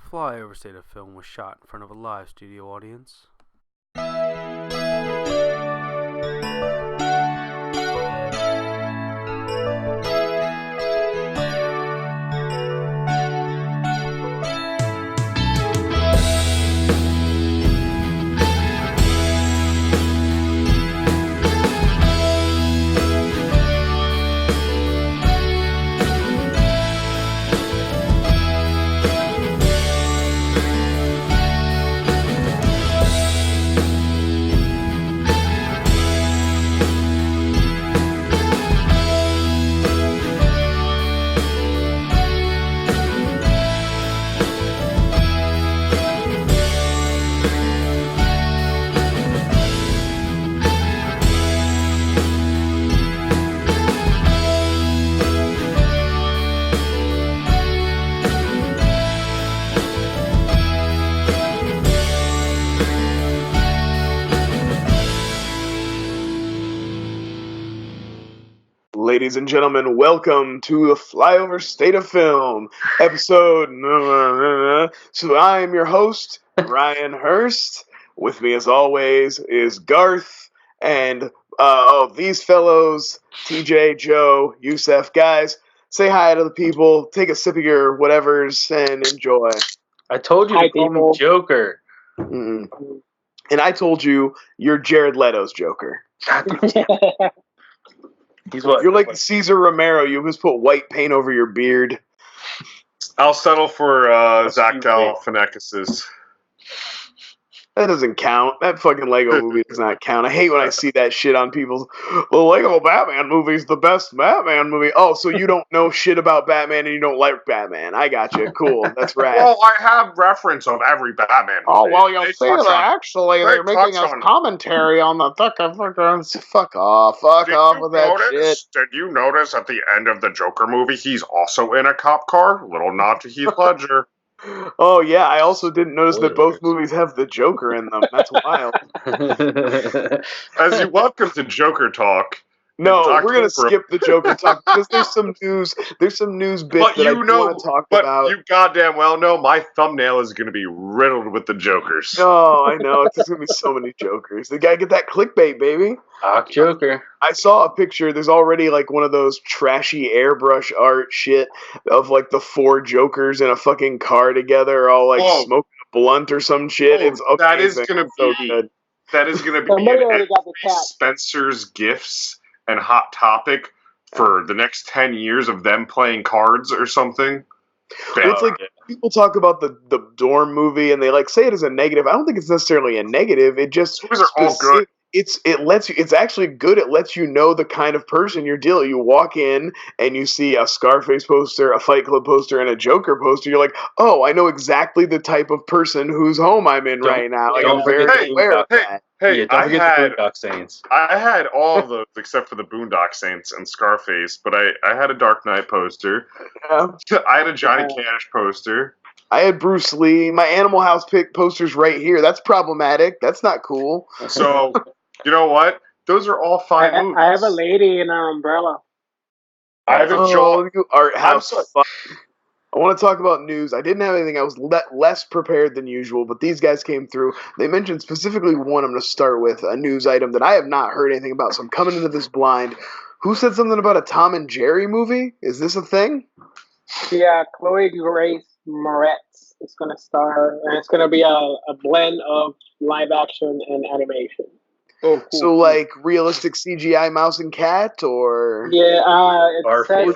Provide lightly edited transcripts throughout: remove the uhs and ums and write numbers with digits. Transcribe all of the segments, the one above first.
Flyover State of Film was shot in front of a live studio audience. Ladies and gentlemen, welcome to the Flyover State of Film episode. So I am your host, Ryan Hurst. With me, as always, is Garth and these fellows, TJ, Joe, Jusef. Guys, say hi to the people. Take a sip of your whatevers and enjoy. I told you to call me Joker. Mm-mm. And I told you you're Jared Leto's Joker. He's what? You're like Caesar Romero. You just put white paint over your beard. I'll settle for Zach Galifianakis's. That doesn't count. That fucking Lego movie does not count. I hate when I see that shit on people's. The Lego Batman movie's the best Batman movie. Oh, so you don't know shit about Batman and you don't like Batman? I got you. Cool. That's right. Well, I have reference of every Batman movie. Oh well, you'll see that actually they're making a commentary on the fuck off with that shit. Did you notice at the end of the Joker movie he's also in a cop car? Little nod to Heath Ledger. Oh yeah, I also didn't notice that both movies have the Joker in them. That's wild. As you welcome to Joker Talk. No, we're gonna skip the Joker talk because there's some news. There's some news bits that I want to talk about. You goddamn well know my thumbnail is gonna be riddled with the Jokers. Oh, I know. There's gonna be so many Jokers. They gotta get that clickbait, baby. Joker. I saw a picture. There's already like one of those trashy airbrush art shit of like the four Jokers in a fucking car together, all like smoking a blunt or some shit. It's amazing. That is gonna be so good. That is gonna be Spencer's Gifts and Hot Topic for the next 10 years of them playing cards or something. Well, it's like people talk about the Dorm movie and they like say it as a negative. I don't think it's necessarily a negative. It just those are all good. It's actually good. It lets you know the kind of person you're dealing. You walk in and you see a Scarface poster, a Fight Club poster, and a Joker poster. You're like, oh, I know exactly the type of person whose home I'm in right now. Like, I'm very aware of that. Don't forget the Boondock Saints. I had all of those except for the Boondock Saints and Scarface, but I had a Dark Knight poster. Yeah. I had a Johnny Cash poster. I had Bruce Lee. My Animal House poster's right here. That's problematic. That's not cool. So, you know what? Those are all fine movies. I have a lady in an umbrella. I have a Joe. Art house. I want to talk about news. I didn't have anything. I was less prepared than usual, but these guys came through. They mentioned specifically one. I'm going to start with a news item that I have not heard anything about, so I'm coming into this blind. Who said something about a Tom and Jerry movie? Is this a thing? Yeah, Chloe Grace Moretz is going to star, and it's going to be a blend of live action and animation. Oh, cool. So like realistic CGI mouse and cat, or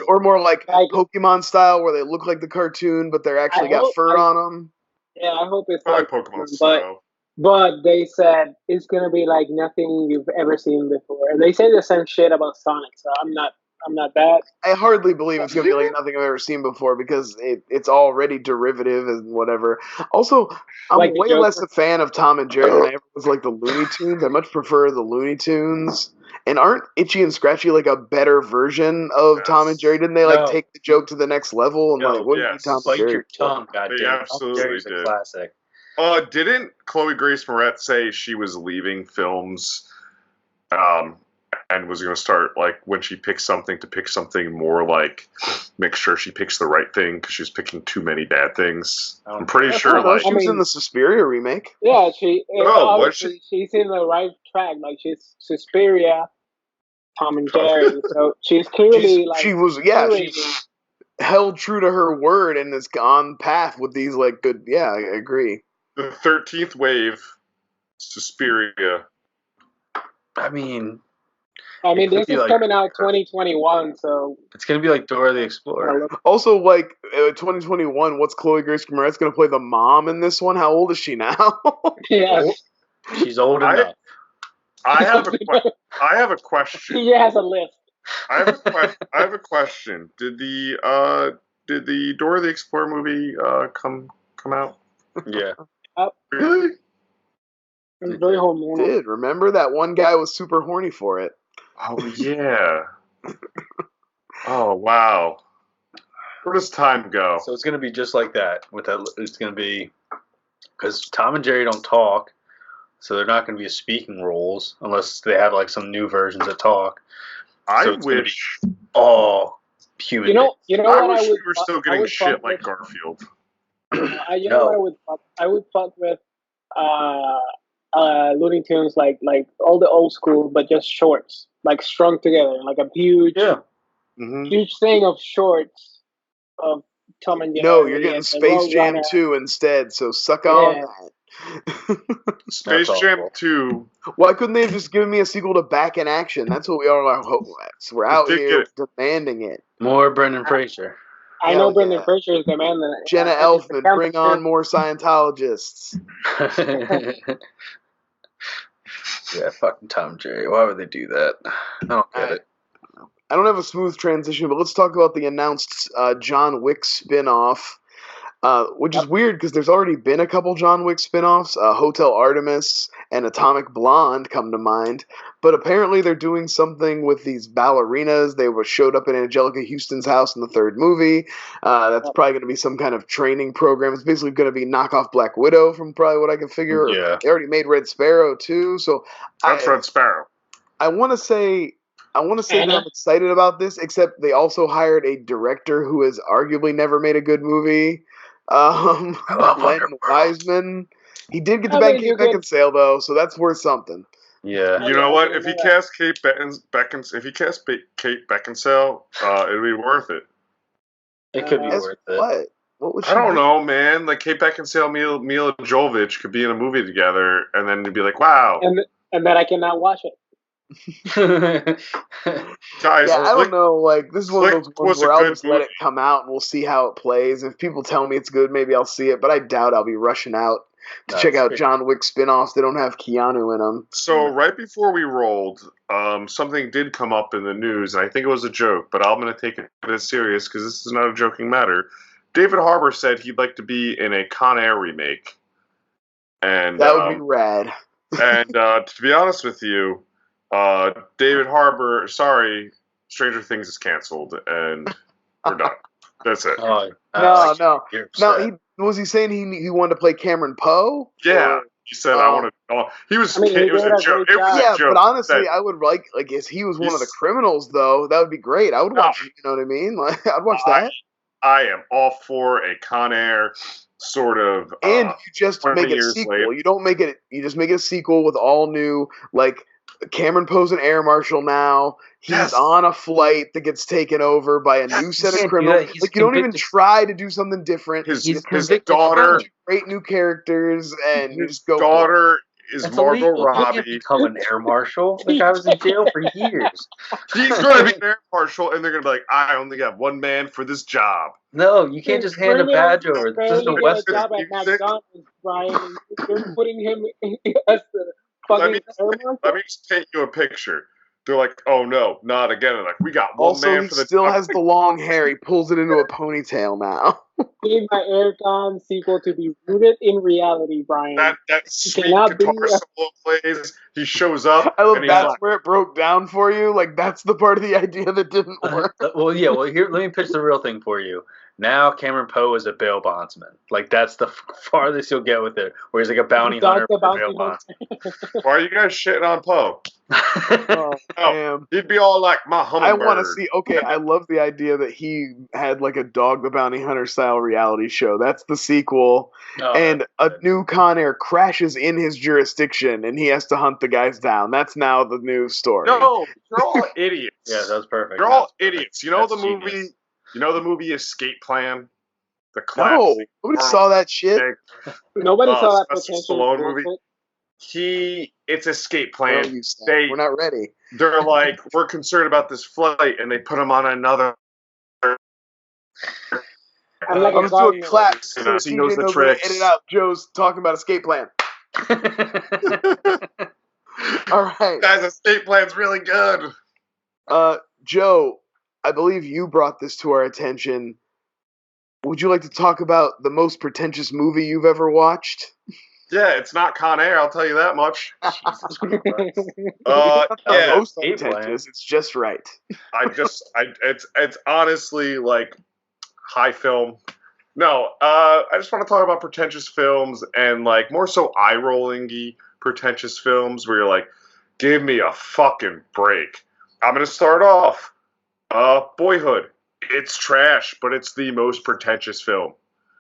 or more like Pokemon style, where they look like the cartoon, but they're actually got fur on them. Yeah, I hope it's like Pokemon style. But they said it's gonna be like nothing you've ever seen before, and they say the same shit about Sonic. So I'm not that. I hardly believe it's going to be like nothing I've ever seen before because it's already derivative and whatever. Also, I'm like way less a fan of Tom and Jerry than I ever was like the Looney Tunes. I much prefer the Looney Tunes. And aren't Itchy and Scratchy like a better version of Tom and Jerry? Didn't they like take the joke to the next level and like what do you Tom and Jerry? Your tongue, goddamn. They absolutely did. Classic. Didn't Chloe Grace Moretz say she was leaving films and was going to start, like, when she picks something, to pick something more, like, make sure she picks the right thing, because she's picking too many bad things. I'm pretty sure, like... She was in the Suspiria remake. Yeah, she's in the right track. Like, she's Suspiria, Tom and Jerry. So she's clearly, she was held true to her word and is on path with these, like, good... Yeah, I agree. The 13th wave, Suspiria. I mean, this is coming out 2021, so... It's going to be like Dora the Explorer. Also, like, 2021, what's Chloe Grace Moretz going to play the mom in this one? How old is she now? Yeah. She's old enough. I have a question. He has a list. I have a question. Did the Dora the Explorer movie come out? Yeah. Really? It was very hormonal. Did remember that one guy was super horny for it? Oh yeah. Oh wow. Where does time go? So it's going to be just like that. It's going to be because Tom and Jerry don't talk, so they're not going to be speaking roles unless they have like some new versions that talk. I wish all human. You know I what? wish we were still getting shit like Garfield. I would fuck with Looney Tunes like all the old school, but just shorts, like strung together, like a huge thing of shorts of Tom and Jerry. No, you're getting Space Jam 2 instead, so suck on that. Space Jam 2. Why couldn't they have just given me a sequel to Back in Action? That's what we all are. We're out here demanding it. More Brendan Fraser. I know Brendan Fraser is demanding it. Jenna Elfman, bring on more Scientologists. Yeah, fucking Tom and Jerry. Why would they do that? I don't get it. I don't have a smooth transition, but let's talk about the announced John Wick spin-off. Which is weird because there's already been a couple John Wick spin-offs. Hotel Artemis and Atomic Blonde come to mind. But apparently they're doing something with these ballerinas. They showed up in Angelica Houston's house in the third movie. That's probably going to be some kind of training program. It's basically going to be knockoff Black Widow from probably what I can figure. Yeah. They already made Red Sparrow too. So That's Red Sparrow. I want to say that I'm excited about this, except they also hired a director who has arguably never made a good movie. Len Wiseman. He did get the Kate Beckinsale though, so that's worth something. Yeah. You know what? If he cast Kate Beckinsale, it'd be worth it. It could be worth it. What would I don't know, man. Like Kate Beckinsale, Mila Jovovich could be in a movie together, and then you'd be like, wow. And then I cannot watch it. Guys, I don't know. Like, this is one of those ones where I'll just let it come out and we'll see how it plays. If people tell me it's good, maybe I'll see it. But I doubt I'll be rushing out to check out John Wick spin-offs. They don't have Keanu in them. So right before we rolled, something did come up in the news, and I think it was a joke, but I'm going to take it as serious because this is not a joking matter. David Harbour said he'd like to be in a Con Air remake. And that would be rad. And to be honest with you, David Harbour, sorry, Stranger Things is canceled, and we're done. That's it. No. Was he saying he wanted to play Cameron Poe? Yeah. He said, "I want to." It was a joke. It was a joke. But honestly, I would like if he was one of the criminals, though. That would be great. I would watch. You know what I mean? Like, I'd watch that. I am all for a Con Air sort of. And you just make it a sequel. Later. You don't make it. You just make it a sequel with all new, like, Cameron Poe's an air marshal now. He's on a flight that gets taken over by a new set of criminals. Like, you don't even try to do something different. His daughter, great new characters, and you just go. Daughter is Margot Robbie. He can't become an air marshal. The guy was in jail for years. He's going to be an air marshal, and they're going to be like, "I only got one man for this job." No, you can't just hand a badge over. It's just a Western. Job at McDonald's, Brian. You're putting him as the fucking air marshal. Let me just paint you a picture. They're like, "Oh no, not again!" They're like, we got one man for the. He still has the long hair. He pulls it into a ponytail now. Need my Aircon sequel to be rooted in reality, Brian. That sweet guitar solo plays. He shows up. I love that's where it broke down for you. Like, that's the part of the idea that didn't work. Well, here, let me pitch the real thing for you. Now Cameron Poe is a bail bondsman. Like, that's the farthest you'll get with it. Where he's like a bounty hunter. Why are you guys shitting on Poe? Oh, damn. He'd be all like, my hummingbird. I want to see. Okay, I love the idea that he had like a Dog the Bounty Hunter style reality show. That's the sequel, and a new Con Air crashes in his jurisdiction, and he has to hunt the guys down. That's now the new story. No, you're all idiots. Yeah, that's perfect. You're all idiots. You know That's the movie. genius. You know the movie Escape Plan. The No, classic. nobody saw that shit. Nobody saw that Sylvester potential Stallone movie. It's Escape No, Plan. you said, we're not ready. They're like, we're concerned about this flight, and they put him on another. I'm like I'm a just doing gardener. claps so He knows TJ the knows where to tricks. edit out Joe's talking about Escape Plan. All right. Guys, Escape Plan's really good. Joe, I believe you brought this to our attention. Would you like to talk about the most pretentious movie you've ever watched? Yeah, it's not Con Air, I'll tell you that much. Yeah, most Escape pretentious. It's just right. It's honestly like high film. No, I just want to talk about pretentious films and like more so eye-rolling-y pretentious films where you're like, give me a fucking break. I'm gonna start off. Boyhood. It's trash, but it's the most pretentious film.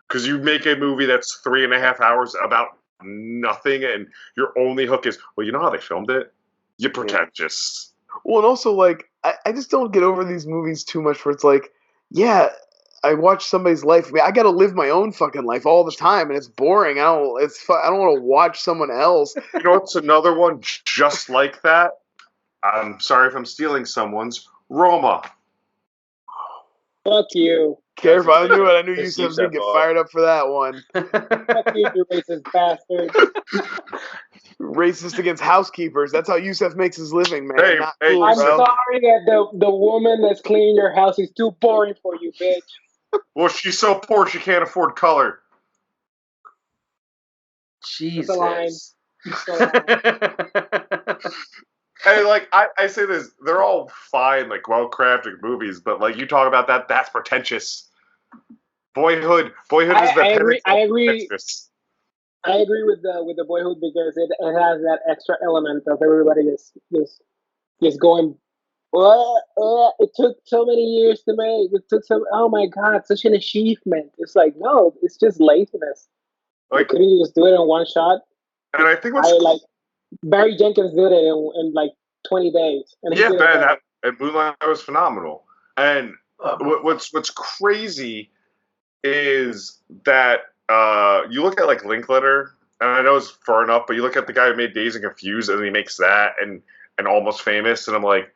Because you make a movie that's 3.5 hours about nothing, and your only hook is, well, you know how they filmed it? You're pretentious. Well, and also, like, I just don't get over these movies too much where it's like, yeah, I watch somebody's life. I mean, I gotta live my own fucking life all the time, and it's boring. I don't want to watch someone else. You know what's another one just like that? I'm sorry if I'm stealing someone's. Roma. Fuck you. Careful, I knew it. I knew It's you was gonna get Jusef fired up for that one. Fuck you, you racist bastard. Racist against housekeepers. That's how Jusef makes his living, man. Hey, Not hey, cool, I'm bro. sorry that the woman that's cleaning your house is too boring for you, bitch. Well, she's so poor she can't afford color. Jesus. It's a line. It's a line. Hey, like I say this, they're all fine, like well-crafted movies, but like you talk about that, that's pretentious. Boyhood is the I agree. pretentious. I agree with the Boyhood because it has that extra element of everybody just going. It took so many years to make. It took oh my god, such an achievement. It's like no, it's just laziness. Like, couldn't you just do it in one shot? and I think Barry Jenkins did it in like 20 days. And yeah, man, and Moonlight was phenomenal. And what's crazy is that you look at like Linklater, and I know it's far enough, but you look at the guy who made Dazed and Confused, and he makes that and Almost Famous, and I'm like,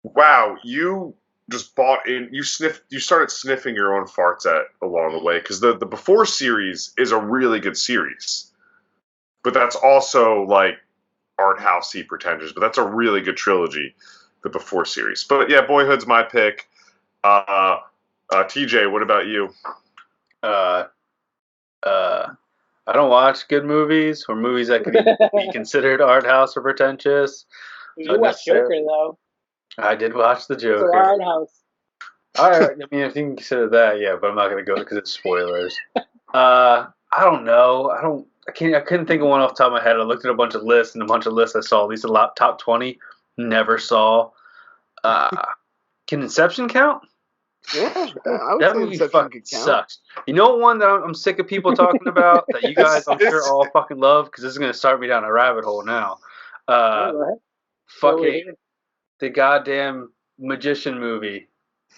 wow, you just bought in. You started sniffing your own farts along the way, because the Before series is a really good series, but that's also like art housey pretentious. But that's a really good trilogy, the Before series. But yeah, Boyhood's my pick. TJ, what about you? I don't watch good movies or movies that could be considered art house or pretentious. You watch Joker though. I did watch the Joker. It's art house. I mean, if you can consider that, yeah, but I'm not going to go because it's spoilers. I don't know. I couldn't think of one off the top of my head. I looked at a bunch of lists, and a bunch of lists I saw, at least a top 20, never saw. Can Inception count? Yeah, I would That say movie Inception fucking could count. sucks. You know one that I'm sick of people talking about that you guys, I'm sure, all fucking love, because this is going to start me down a rabbit hole now. Fucking the goddamn magician movie.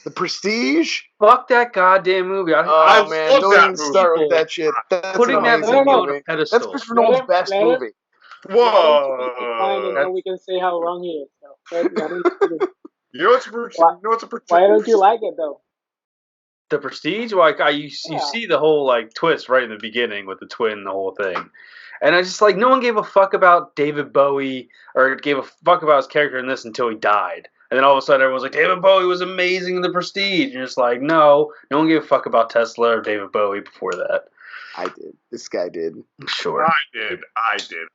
The Prestige? Fuck that goddamn movie. Oh man, don't even movie. start with that shit. That's Putting that amazing movie on movie. a pedestal. That's Christopher Nolan's best movie. Whoa! And then we can say how wrong he is. So, You know what's a pretentious? why don't you like it though? The Prestige, like you see the whole like twist right in the beginning with the twin and the whole thing, and I just like no one gave a fuck about David Bowie or gave a fuck about his character in this until he died, and then all of a sudden everyone's like David Bowie was amazing in The Prestige, and you're just like no one gave a fuck about Tesla or David Bowie before that. I did. This guy did. Sure. I did.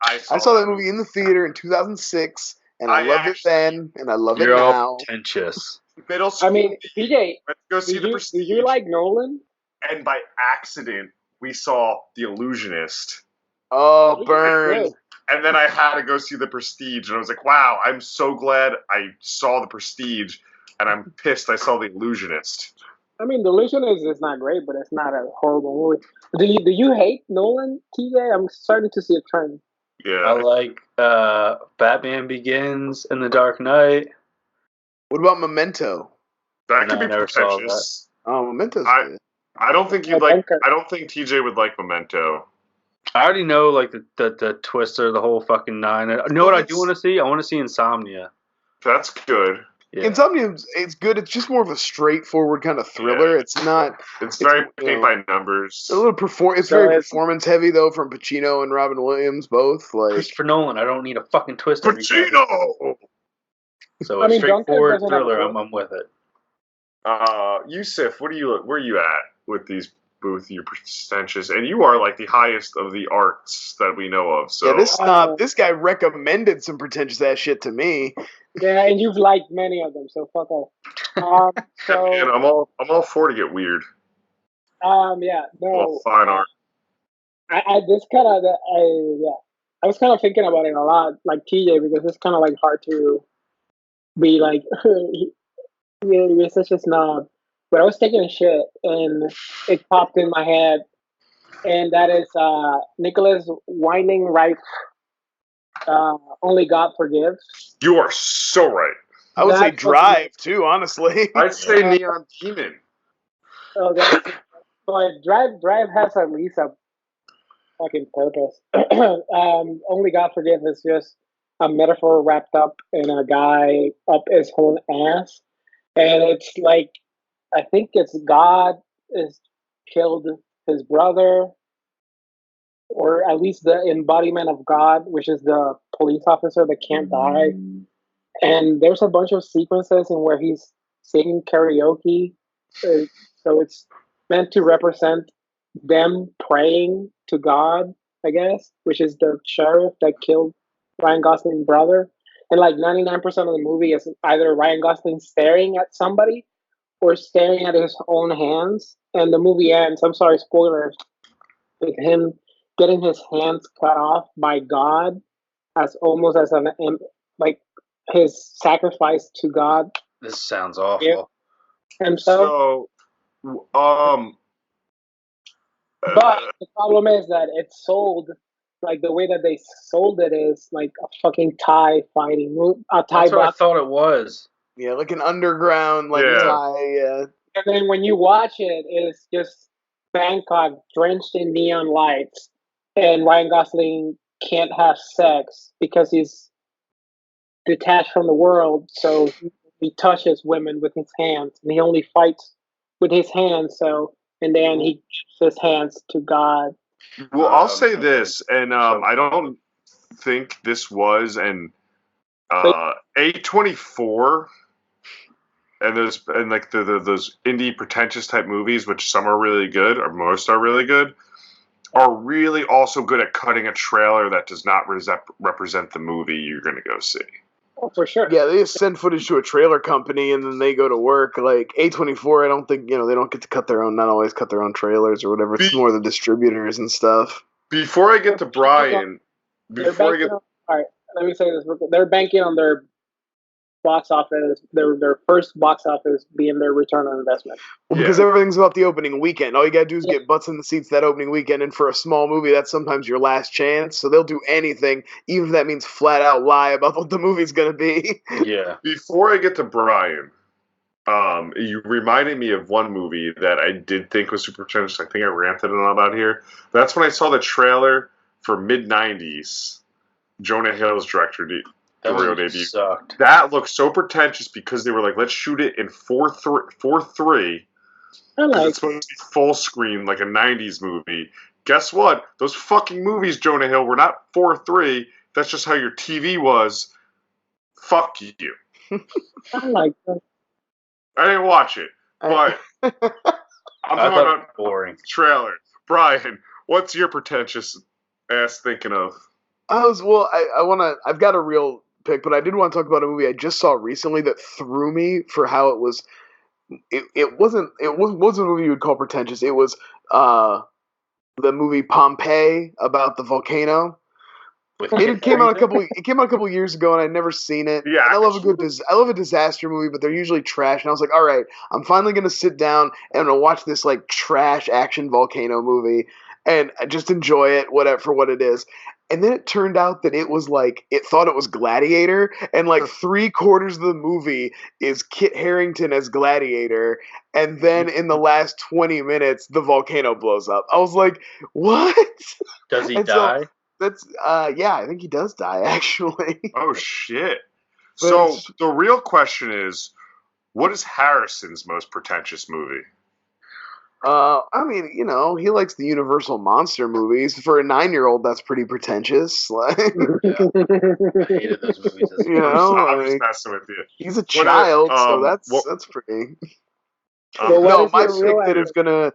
I saw that movie in the theater in 2006, and I loved it then, and I love it now. Pretentious. Middle school. I mean, PJ, let's go see The Prestige. Did you like Nolan? And by accident, we saw The Illusionist Oh, burn. And then I had to go see The Prestige, and I was like, wow, I'm so glad I saw The Prestige, and I'm pissed I saw The Illusionist. I mean, The Illusionist is not great, but it's not a horrible movie. Do you hate Nolan, TJ? I'm starting to see a trend. Yeah. I like Batman Begins and The Dark Knight. What about Memento? That No, could I be never saw pretentious. Oh, Memento's I- good. I don't think you'd like. I don't think TJ would like Memento. I already know like the twister, the whole fucking nine. You know what I do want to see? I want to see Insomnia. That's good. Yeah. Insomnia, it's good. It's just more of a straightforward kind of thriller. Yeah. It's not. It's very paint by numbers. It's a little It's So very it's- performance heavy though, from Pacino and Robin Williams both. Like Christopher Nolan. I don't need a fucking twist every time. Pacino. So I a mean, straightforward Dunkirk doesn't have thriller. a- I'm with it. Jusef, where are you at with these booth? You're pretentious, and you are like the highest of the arts that we know of. So yeah, this guy recommended some pretentious ass shit to me. Yeah, and you've liked many of them, so fuck off. and I'm all for to get weird. Yeah, no. Well, fine art. I was kind of thinking about it a lot, like TJ, because it's kind of like hard to be like, you're such a snob. But I was taking a shit, and it popped in my head, and that is Nicholas Winding Refn. Only God Forgives. You are so right. I would say That's Drive too, honestly. I'd say Neon Demon. Oh, but Drive has at least a fucking purpose. Only God Forgives is just a metaphor wrapped up in a guy up his own ass, and it's like I think it's God is killed his brother, or at least the embodiment of God, which is the police officer that can't die. And there's a bunch of sequences in where he's singing karaoke, so it's meant to represent them praying to God, I guess, which is the sheriff that killed Ryan Gosling's brother. And like 99% of the movie is either Ryan Gosling staring at somebody or staring at his own hands. And the movie ends, I'm sorry, spoilers, with him getting his hands cut off by God as almost as an like his sacrifice to God This sounds awful. himself. So, But the problem is that it's sold like the way that they sold it is like a fucking Thai fighting movie, a Thai That's what I box. thought it was. Yeah, like an underground, like Yeah. Thai. And then when you watch it, it's just Bangkok drenched in neon lights, and Ryan Gosling can't have sex because he's detached from the world. So he touches women with his hands, and he only fights with his hands. So and then he gives his hands to God. well, I'll say this, and I don't think this was an A24, and those indie pretentious type movies, which some are really good, or most are really good, are really also good at cutting a trailer that does not represent the movie you're going to go see. Oh, for sure. Yeah, they just send footage to a trailer company and then they go to work. Like A24, I don't think they don't get to not always cut their own trailers or whatever. It's more the distributors and stuff. Before I get to Brian, all right, let me say this. They're banking on their box office, their first box office being their return on investment. Well, because everything's about the opening weekend. All you gotta do is get butts in the seats that opening weekend, and for a small movie, that's sometimes your last chance. So they'll do anything, even if that means flat out lie about what the movie's gonna be. Yeah. Before I get to Brian, you reminded me of one movie that I did think was super pretentious. I think I ranted on about here. That's when I saw the trailer for mid-90s, Jonah Hill's directorial debut. Sucked. That looked so pretentious because they were like, let's shoot it in 4:3. It's supposed to be full screen like a 90s movie. Guess what? Those fucking movies, Jonah Hill, were not 4:3. That's just how your TV was. Fuck you. I like that. I didn't watch it, but I'm talking about boring trailer. Brian, what's your pretentious ass thinking of? I've got a real pick, but I did want to talk about a movie I just saw recently that threw me for how it was. It wasn't a movie you would call pretentious. It was the movie Pompeii about the volcano. With It Kit came out Harington? it came out a couple years ago, and I'd never seen it. Yeah, And I love I love a disaster movie, but they're usually trash. And I was like, all right, I'm finally gonna sit down and I'm gonna watch this like trash action volcano movie and just enjoy it, whatever for what it is. And then it turned out that it was like it thought it was Gladiator, and like 3/4 of the movie is Kit Harington as Gladiator, and then in the last 20 minutes the volcano blows up. I was like, what? Does he And so die? that's yeah, I think he does die actually. Oh shit! But So it's- the real question is, what is Harrison's most pretentious movie? I mean, you know, he likes the Universal monster movies. For a 9-year-old, that's pretty pretentious. Like, I hated those movies as a you kid. know, I'm just like, messing with you. he's a What child, so that's what- pretty. Well, what No, is my your real pick that is gonna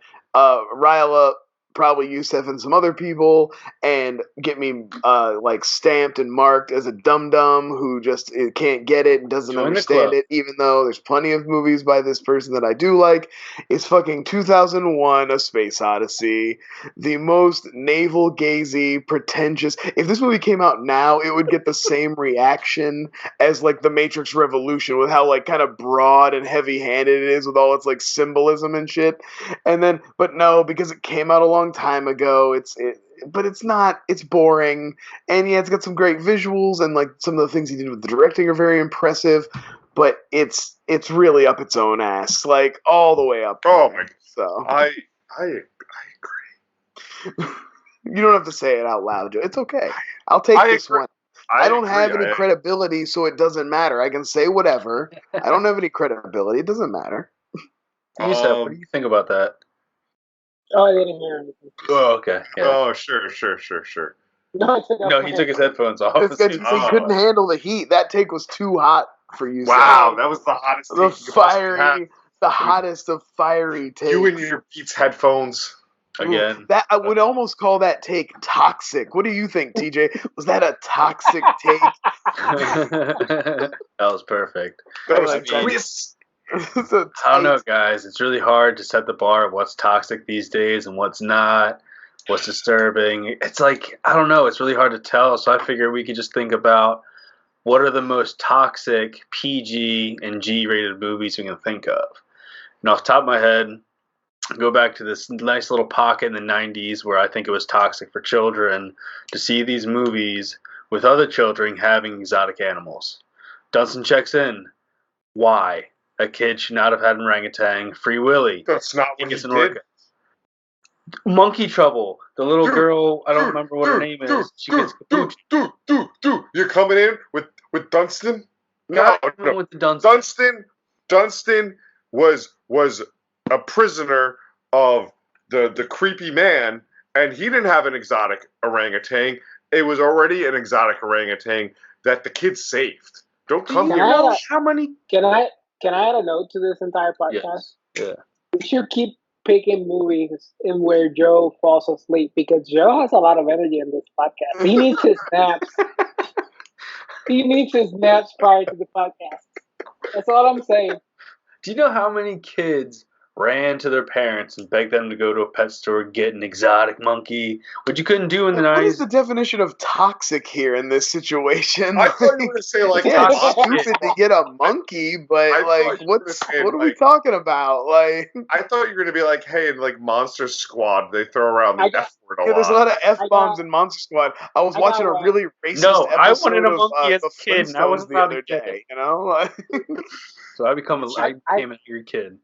rile up probably Jusef and some other people and get me like stamped and marked as a dum dum who just can't get it and doesn't Join the understand club. it, even though there's plenty of movies by this person that I do like. Is fucking 2001: A Space Odyssey, the most navel gazy, pretentious. If this movie came out now, it would get the same reaction as like The Matrix Revolution, with how like kind of broad and heavy handed it is with all its like symbolism and shit. And then, but no, because it came out a long time ago, but it's not. It's boring, and yeah, it's got some great visuals, and like some of the things he did with the directing are very impressive. But it's really up its own ass, like all the way up. Oh there. my! So I agree. you don't have to say it out loud, Joe. It's okay. I'll take I this agree. one. I don't have agree. any credibility, so it doesn't matter. I can say whatever. I don't have any credibility. It doesn't matter. Yusef, what do you think about that? Oh, I didn't hear anything. Oh, okay. Yeah. Oh, sure. No, I took off No, my he took his headphones off. It's because he Oh. couldn't handle the heat. That take was too hot for you. Wow, Sam. that was the hottest The take you could possibly have. fiery, the hottest of fiery takes. You and your Beats headphones. Again. That I would almost call that take toxic. What do you think, TJ? Was that a toxic take? That was perfect. That was like that. Chris. It's a I don't know, tight- guys. It's really hard to set the bar of what's toxic these days and what's not, what's disturbing. It's like, I don't know. It's really hard to tell. So I figure we could just think about what are the most toxic PG and G rated movies we can think of. And off the top of my head, go back to this nice little pocket in the 90s where I think it was toxic for children to see these movies with other children having exotic animals. Dunstan checks in. Why? A kid should not have had an orangutan. Free Willy. That's not He what he gets an did. orca. Monkey Trouble. The little Dude, girl, I don't remember what her name is. She gets capuched. Dude. You're coming in with Dunstan? No, No. with the Dunstan. Dunstan was a prisoner of the creepy man, and he didn't have an exotic orangutan. It was already an exotic orangutan that the kids saved. Don't Do come you here. know how many? Can I add a note to this entire podcast? Yes. Yeah. We should keep picking movies in where Joe falls asleep, because Joe has a lot of energy in this podcast. He needs his naps. He needs his naps prior to the podcast. That's all I'm saying. Do you know how many kids ran to their parents and begged them to go to a pet store and get an exotic monkey, which you couldn't do in the What is 90s? the definition of toxic here in this situation? I thought you were going to say, like, It's Yeah, not monsters. stupid to get a monkey, but I thought like, you were what saying, are we like- talking about? Like, I thought you were going to be like, hey, in like Monster Squad, they throw around I the got- F word a yeah, there's a lot. lot of f-bombs in Monster Squad. I was I watching got a one. really racist No, I episode wanted a of monkey as the a kid, and I Flintstones wasn't the allowed other to get day. You know, like, So I became an I- angry kid.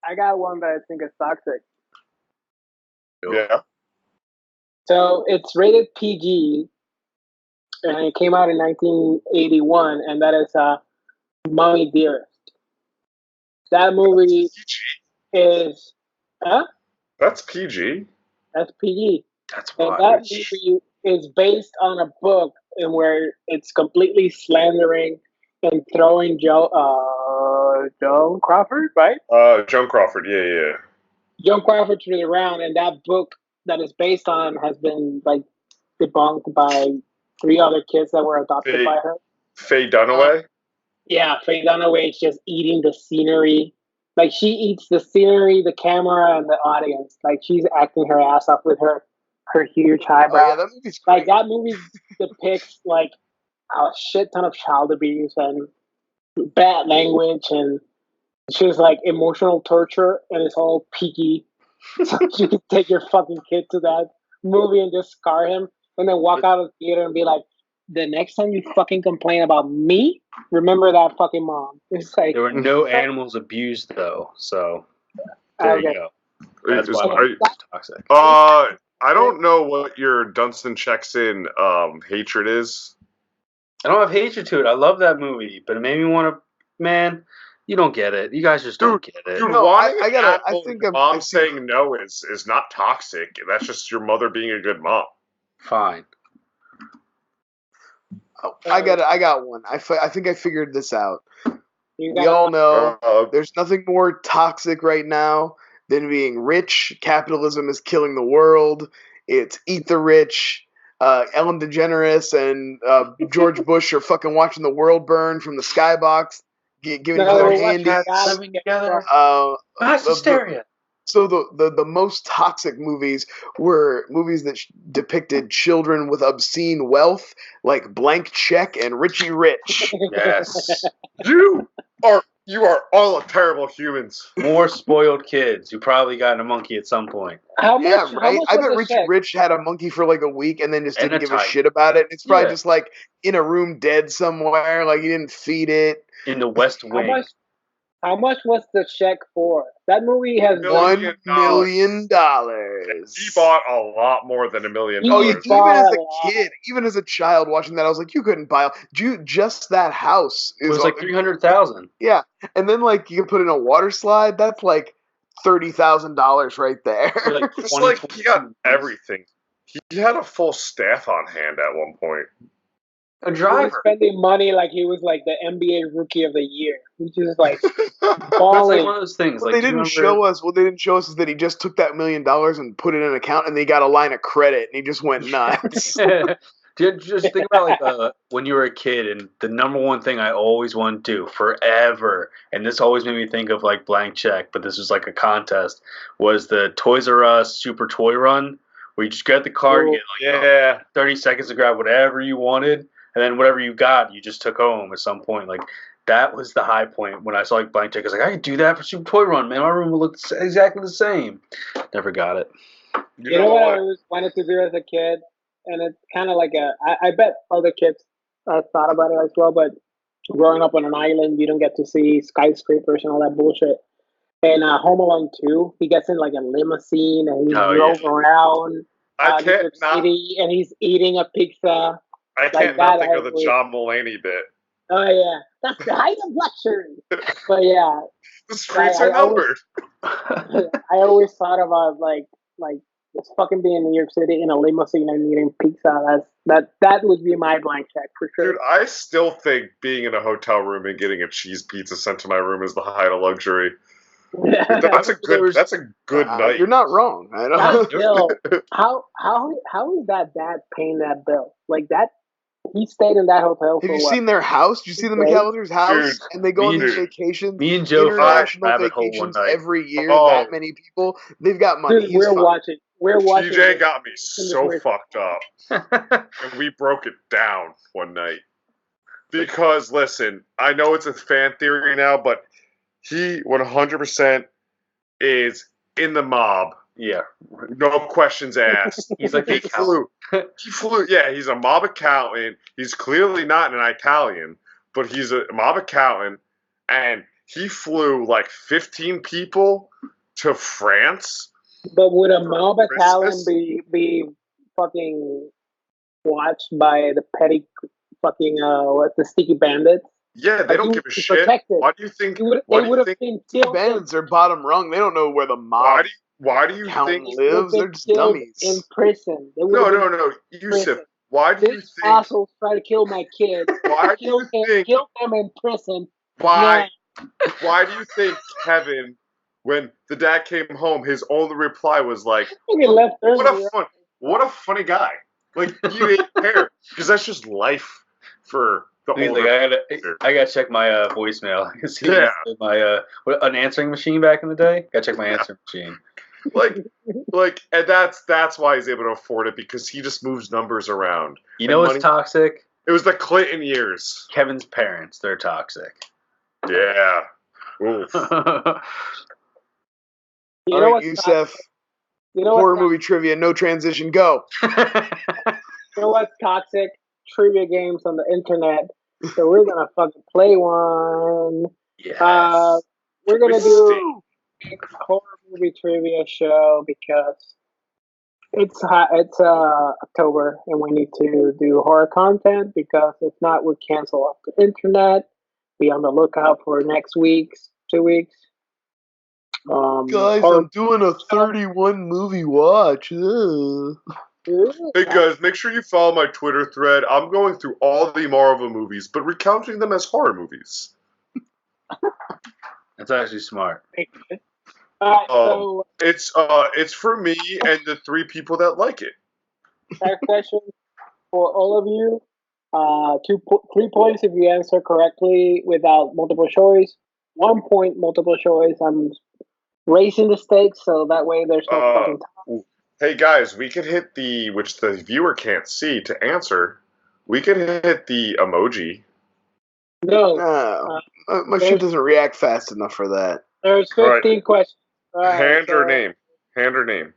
I got one that I think is toxic. Yeah. So it's rated PG, and it came out in 1981, and that is Mommy Dearest. That movie is, That's PG. that's PG. That's And why. that movie is based on a book in where it's completely slandering and throwing Joan Crawford, right? Joan Crawford. Yeah. Joan Crawford to the ground, and that book that is based on has been like debunked by 3 other kids that were adopted by her. Faye Dunaway. Yeah, Faye Dunaway is just eating the scenery. Like she eats the scenery, the camera, and the audience. Like she's acting her ass off with her huge Oh eyebrows. yeah, that movie's Like great. that movie depicts like a shit ton of child abuse and bad language, and she's like emotional torture, and it's all peaky. So you can take your fucking kid to that movie and just scar him, and then walk out of the theater and be like, "The next time you fucking complain about me, remember that fucking mom." It's like There were no animals abused though, so there you okay. go. That's why Are- it's toxic. I don't know what your Dunstan checks in hatred is. I don't have hatred to it. I love that movie, but it made me want to. Man, you don't get it. You guys just don't get it. Dude, No, wanting I an gotta. I animal think and I mom see. saying no is not toxic. That's just your mother being a good mom. Fine. I got one. I think I figured this out. You We got all know Uh, there's nothing more toxic right now than being rich. Capitalism is killing the world. It's eat the rich. Ellen DeGeneres and George Bush are fucking watching the world burn from the skybox, giving each no, other we're watching handies. God Living together. The- That's hysteria. so the most toxic movies were movies that depicted children with obscene wealth, like Blank Check and Richie Rich. Yes. You are all terrible humans. More spoiled kids who probably got a monkey at some point. How much? Yeah, How right. much I was bet the Richie check? Rich had a monkey for like a week and then just And didn't a give a tiger. shit about it. It's probably Yeah. just like in a room dead somewhere, like he didn't feed it. In the West How Wing. much? How much was the check for? That movie has $1 $1 million. He bought a lot more than $1 million. Oh yeah, He even as bought a a lot. kid, even as a child watching that, I was like, you couldn't buy just that house. It was like 300,000. Yeah, and then like you can put in a water slide. That's like $30,000 right there. For like It's 20, like he got everything. He had a full staff on hand at one point. A He was driver. spending money like he was like the NBA Rookie of the Year. He just like That's like balling. one of those things. What Like, they didn't show us is that he just took that $1 million and put it in an account, and they got a line of credit, and he just went nuts. Just think about like when you were a kid, and the number one thing I always wanted to do forever, and this always made me think of like Blank Check, but this was like a contest, was the Toys R Us Super Toy Run, where you just grab the card, you get like Yeah. 30 seconds to grab whatever you wanted, and then whatever you got, you just took home at some point. Like that was the high point when I saw like Blank Check. I was like, I could do that for Super Toy Run, man. My room will look exactly the same. Never got it. You know what I always wanted to do as a kid, and it's kind of like I bet other kids thought about it as well. But growing up on an island, you don't get to see skyscrapers and all that bullshit. And Home Alone 2, he gets in like a limousine and he drove around I New can't York not. City, and he's eating a pizza. I like can't not that, think of the always- John Mulaney bit. Oh yeah, that's the height of luxury. But yeah, The streets I are numbered. I always thought about like just fucking being in New York City in a limousine and eating pizza. That would be my Blank Check for sure. Dude, I still think being in a hotel room and getting a cheese pizza sent to my room is the height of luxury. That's a good night. You're not wrong. I That know. bill, how is that dad paying that bill? Like that, he stayed in that hotel Have for you what? seen their house? Did you see the Right. McAllister's house? Dude, And they go on me these and- vacations, Me and Joe international rabbit hole one vacations night. every year. Oh. That many people, they've got money. Dude, He's we're fine. watching. We're watching. TJ this. got me This so weird- fucked up. And we broke it down one night. Because, listen, I know it's a fan theory now, but he 100% is in the mob. Yeah. No questions asked. He's like He the accountant. flew. Yeah, he's a mob accountant. He's clearly not an Italian, but he's a mob accountant. And he flew like 15 people to France. But would a mob Italian Christmas? be fucking watched by the petty fucking the sticky bandits? Yeah, they Like, don't he give a would be shit. protected. Why do you think? They would have been killed. Bandits are bottom rung. They don't know where the mob Why do you accountant think? lives. They're just dummies. in prison. They would No, have no, been no, Jusef. Why do you This think? assholes try to kill my kid. Why do you think? Kill them in prison. Why? Why do you think Kevin, when the dad came home, his only reply was like, He left what a funny guy. Like, you didn't care. Because that's just life for The Like, older. I gotta check my voicemail. See Yeah. my an answering machine back in the day. Gotta check my answering machine. And that's why he's able to afford it, because he just moves numbers around. You know what's toxic? It was the Clinton years. Kevin's parents. They're toxic. Yeah. Oof. You All know right, what's Jusef. toxic? You know Horror what's movie trivia, no transition, go. You know what's toxic? Trivia games on the internet. So we're gonna fucking play one. Yes. We're gonna do a horror movie trivia show because it's hot. It's October, and we need to do horror content because if not, we'll cancel off the internet. Be on the lookout for next week's 2 weeks. Guys, I'm doing a 31 movie watch. Ugh. Hey guys, make sure you follow my Twitter thread. I'm going through all the Marvel movies, but recounting them as horror movies. That's actually smart. So It's for me and the 3 people that like it. next question for all of you. 3 points if you answer correctly without multiple choice. 1 point multiple choice. I'm raising the stakes so that way there's no fucking time. Hey guys, we could hit which the viewer can't see to answer. We could hit the emoji. No. My shit doesn't react fast enough for that. There's 15 questions. Hand or name? Hand or name?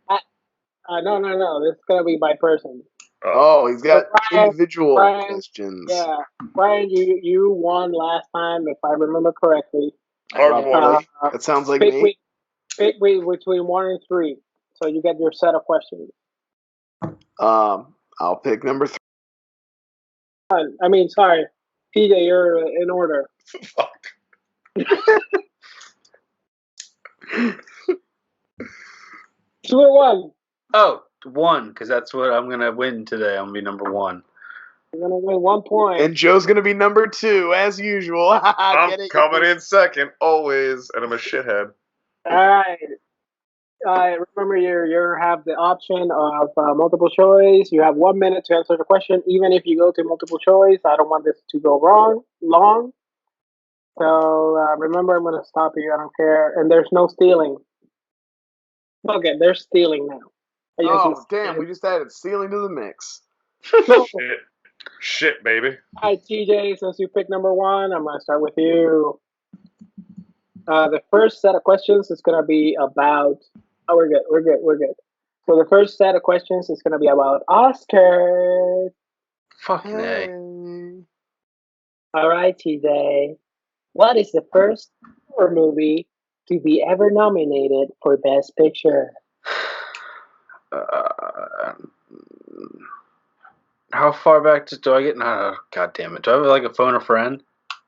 No. This is going to be by person. Oh, he's got Brian, individual questions. Yeah. Brian, you won last time, if I remember correctly. That sounds like me. Pick between 1 and 3. So you get your set of questions. I'll pick number 3. Sorry. TJ, you're in order. Fuck. 2 or 1? Oh, 1, because that's what I'm gonna win today. I'm gonna be number 1. You're gonna win 1 point. And Joe's gonna be number 2, as usual. I'm coming in second, always, and I'm a shithead. Alright, remember you have the option of multiple choice. You have 1 minute to answer the question, even if you go to multiple choice. I don't want this to go long. So remember, I'm going to stop you. I don't care. And there's no stealing. Okay, there's stealing now. Oh, damn, we just added stealing to the mix. Shit, baby. Alright, TJ, since you picked number 1, I'm going to start with you. The first set of questions is going to be about... Oh, we're good. So the first set of questions is going to be about Oscars. Fucking A. All right, TJ. What is the first horror movie to be ever nominated for Best Picture? How far back do I get? No, God damn it. Do I have like a phone a friend?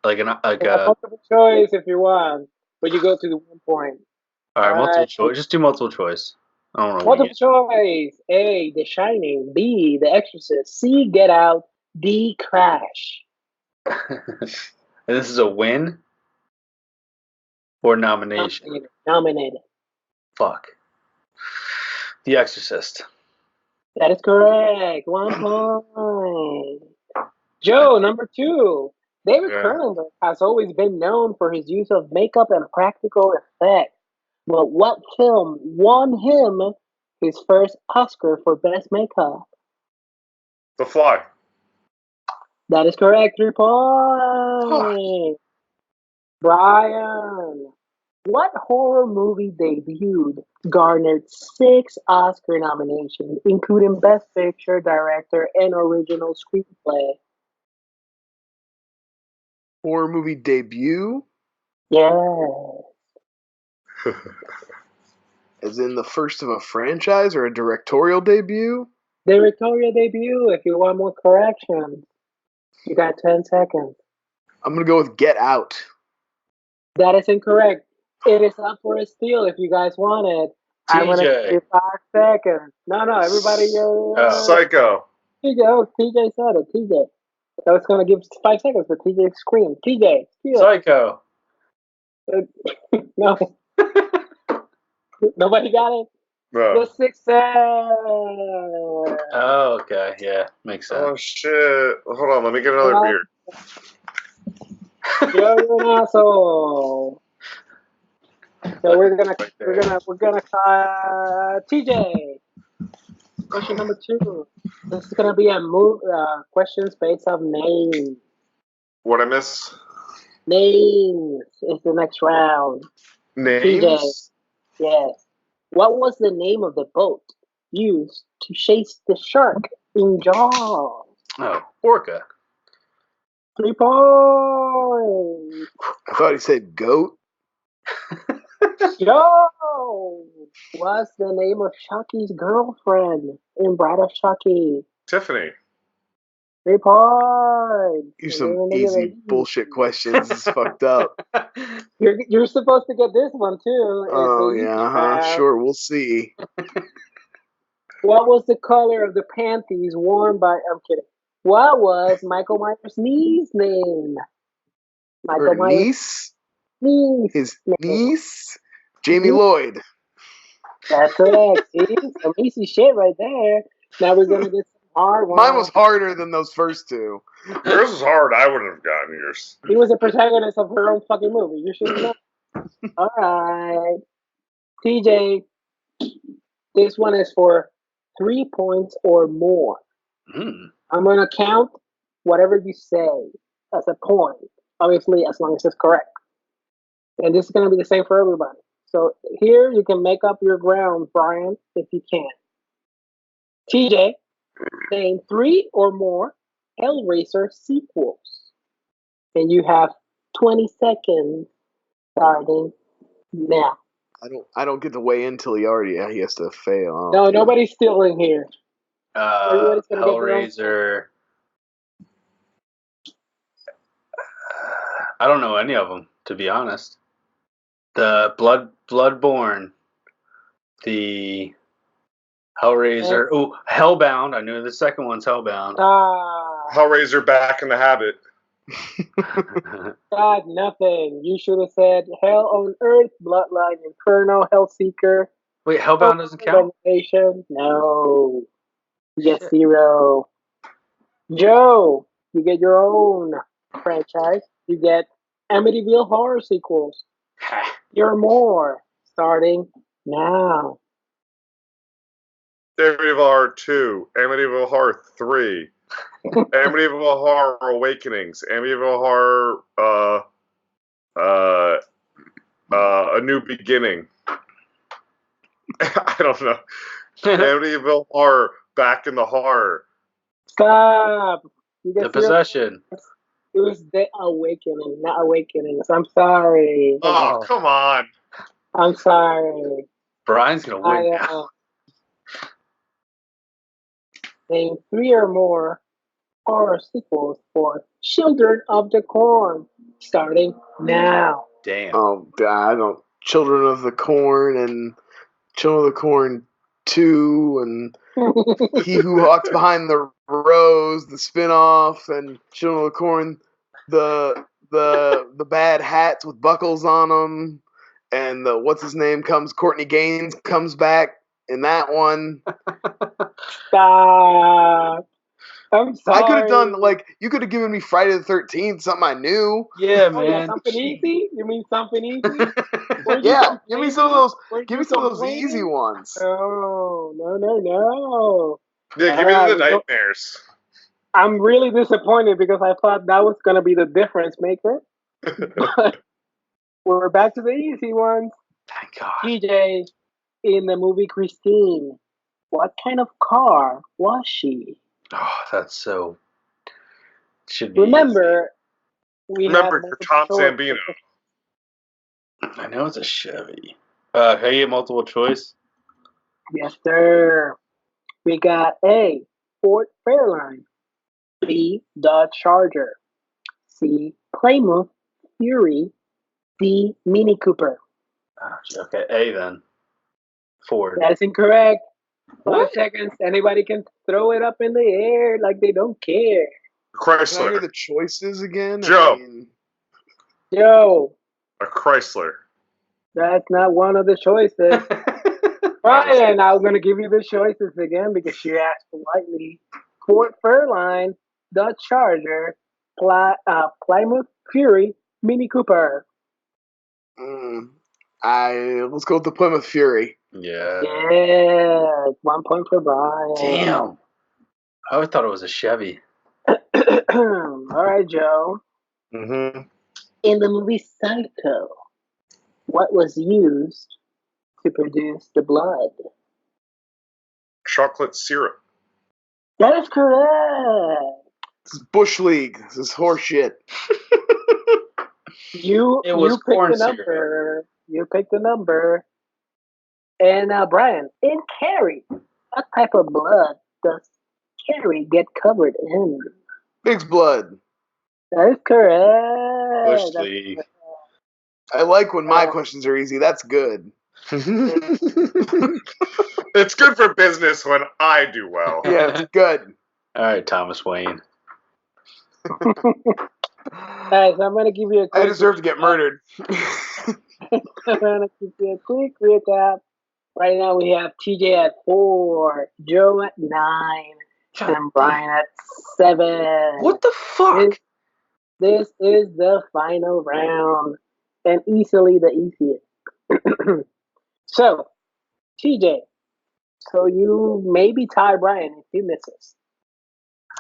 Multiple choice if you want, but you go to the 1 point. All right, multiple choice. Just do multiple choice. I don't know. Multiple choice. A, The Shining. B, The Exorcist. C, Get Out. D, Crash. And this is a win or nomination? Nominated. Fuck. The Exorcist. That is correct. 1 point. Joe, number 2. David Cronenberg has always been known for his use of makeup and practical effects. But what film won him his first Oscar for Best Makeup? The Fly. That is correct. 3 points. Brian, what horror movie debuted garnered 6 Oscar nominations, including Best Picture, Director, and Original Screenplay? Horror movie debut? Yeah. As in the first of a franchise or a directorial debut? Directorial debut, if you want more corrections. You got 10 seconds. I'm going to go with Get Out. That is incorrect. It is up for a steal if you guys want it. I'm going to give you 5 seconds. No, everybody. Psycho. TJ said it. TJ. I was going to give 5 seconds, but TJ screamed. TJ, steal. Psycho. No. Nobody got it? No. The Sixth Oh, okay. Yeah, makes sense. Oh, shit. Hold on, let me get another beer. You're an asshole. So we're gonna TJ. Question number 2. This is gonna be a questions based on names. What I miss? Names is the next round. TJ. Names? Yes. What was the name of the boat used to chase the shark in Jaws? Oh, Orca. 3 points. I thought he said goat. Yo! What's the name of Chucky's girlfriend in Bride of Chucky? Tiffany. 3 points. Here's some easy bullshit questions. This is fucked up. You're supposed to get this one too. Oh yeah, sure. We'll see. What was the color of the panties worn by? I'm kidding. What was Michael Myers' niece's name? Her niece? Niece. His niece? Jamie Lloyd. That's correct. See, some easy shit right there. Now we're gonna get some hard ones. Mine was harder than those first two. Yours was hard. I wouldn't have gotten yours. He was a protagonist of her own fucking movie. You should know. All right, TJ. This one is for 3 points or more. I'm gonna count whatever you say as a point. Obviously, as long as it's correct. And this is gonna be the same for everybody. So here you can make up your ground, Brian, if you can. TJ, name 3 or more Hellraiser sequels. And you have 20 seconds starting now. I don't get to weigh in till he has to fail. No, nobody's stealing here. Hellraiser. I don't know any of them, to be honest. The Bloodborne, the Hellraiser. Oh, Hellbound. I knew the second one's Hellbound. Hellraiser Back in the Habit. God, nothing. You should have said Hell on Earth, Bloodline, Inferno, Hellseeker. Wait, Hellbound doesn't count? No. You get 0. Joe, you get your own franchise. You get Amityville Horror sequels. You're more. Starting now. Amityville Horror 2. Amityville Horror 3. Amityville Horror Awakenings. Amityville Horror A New Beginning. I don't know. Amityville Horror Back in the Horror. Stop. The Possession. It was The Awakening, not Awakenings. I'm sorry. Oh, come on. I'm sorry. Brian's going to win now. Name 3 or more horror sequels for Children of the Corn. Starting now. Damn. Oh, I don't. Children of the Corn and Children of the Corn 2 and He Who Walks Behind the Rose, the spin-off, and Children of the Corn, the bad hats with buckles on them, and the what's his name Courtney Gaines comes back in that one. Stop. I'm sorry. I could have done you could have given me Friday the 13th, something I knew. Yeah, man. Yeah, something easy? You mean something easy? Yeah, give me some of those. Give me some of those easy ones. No. Yeah, give me the nightmares. I'm really disappointed because I thought that was gonna be the difference maker. But we're back to the easy ones. Thank God. TJ, in the movie Christine, what kind of car was she? Oh, that's so. Should be. Remember, for Tom Zambino. I know it's a Chevy. Can I get multiple choice? Yes, sir. We got A, Ford Fairlane, B, Dodge Charger, C, Plymouth Fury, D, Mini Cooper. Okay, A then. Ford. That is incorrect. 5 seconds. Anybody can throw it up in the air like they don't care. Can I hear Chrysler. the choices again? Joe. Joe. A Chrysler. That's not one of the choices. Brian, I'm going to give you the choices again because she asked politely. Ford Fairlane, Dodge Charger, Plymouth Fury Mini Cooper. Let's go with the Plymouth Fury. Yeah. Yeah, 1 point for Brian. Damn. I always thought it was a Chevy. All right, Joe. Mm-hmm. In the movie Psycho, what was used to produce the blood? Chocolate syrup. That is correct. This is Bush League. This is horse shit. You was picked corn the syrup. number. You picked the number. And Brian, in Carrie, what type of blood does Carrie get covered in? Pig's blood. That is correct. Bush That's League. I like when my questions are easy. That's good. It's good for business when I do well. Yeah, it's good. All right, Thomas Wayne. Guys, I'm gonna give you a quick. I deserve to get murdered. I'm gonna give you a quick recap. Right now we have TJ at 4, Joe at 9, and Brian at 7. What the fuck? This is the final round, and easily the easiest. So, TJ, so you maybe tie Brian if he misses.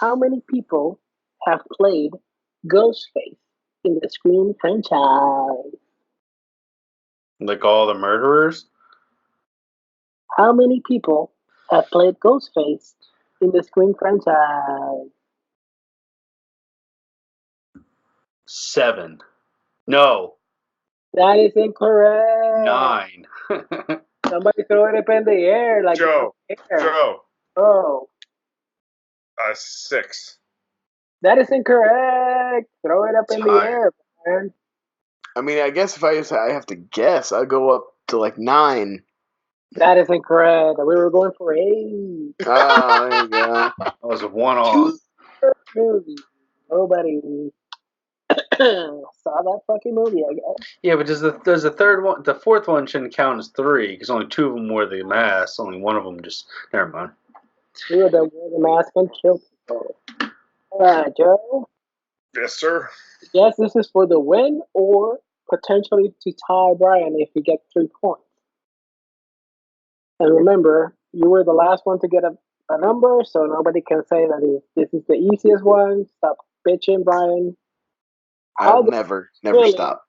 How many people have played Ghostface in the Scream franchise? Like all the murderers? How many people have played Ghostface in the Scream franchise? 7. No. That is incorrect. 9. Somebody throw it up in the air like Joe. it's in the air. Joe. Oh, 6. that is incorrect. Throw it up in the Tired. air, man. I mean, I guess if I have to guess, I'll go up to like 9. That is incorrect. We were going for 8. Oh, there you go. That was a 1 off. Movie. Nobody saw that fucking movie, I guess. Yeah, but there's a third one. The fourth one shouldn't count as 3 because only 2 of them wore the mask. Only one of them just. Never mind. You were the mask and kill people. Alright, Joe. Yes, sir. Yes, this is for the win or potentially to tie Brian if you get 3 points. And remember, you were the last one to get a number, so nobody can say that this is the easiest one. Stop bitching, Brian. I'll never stop.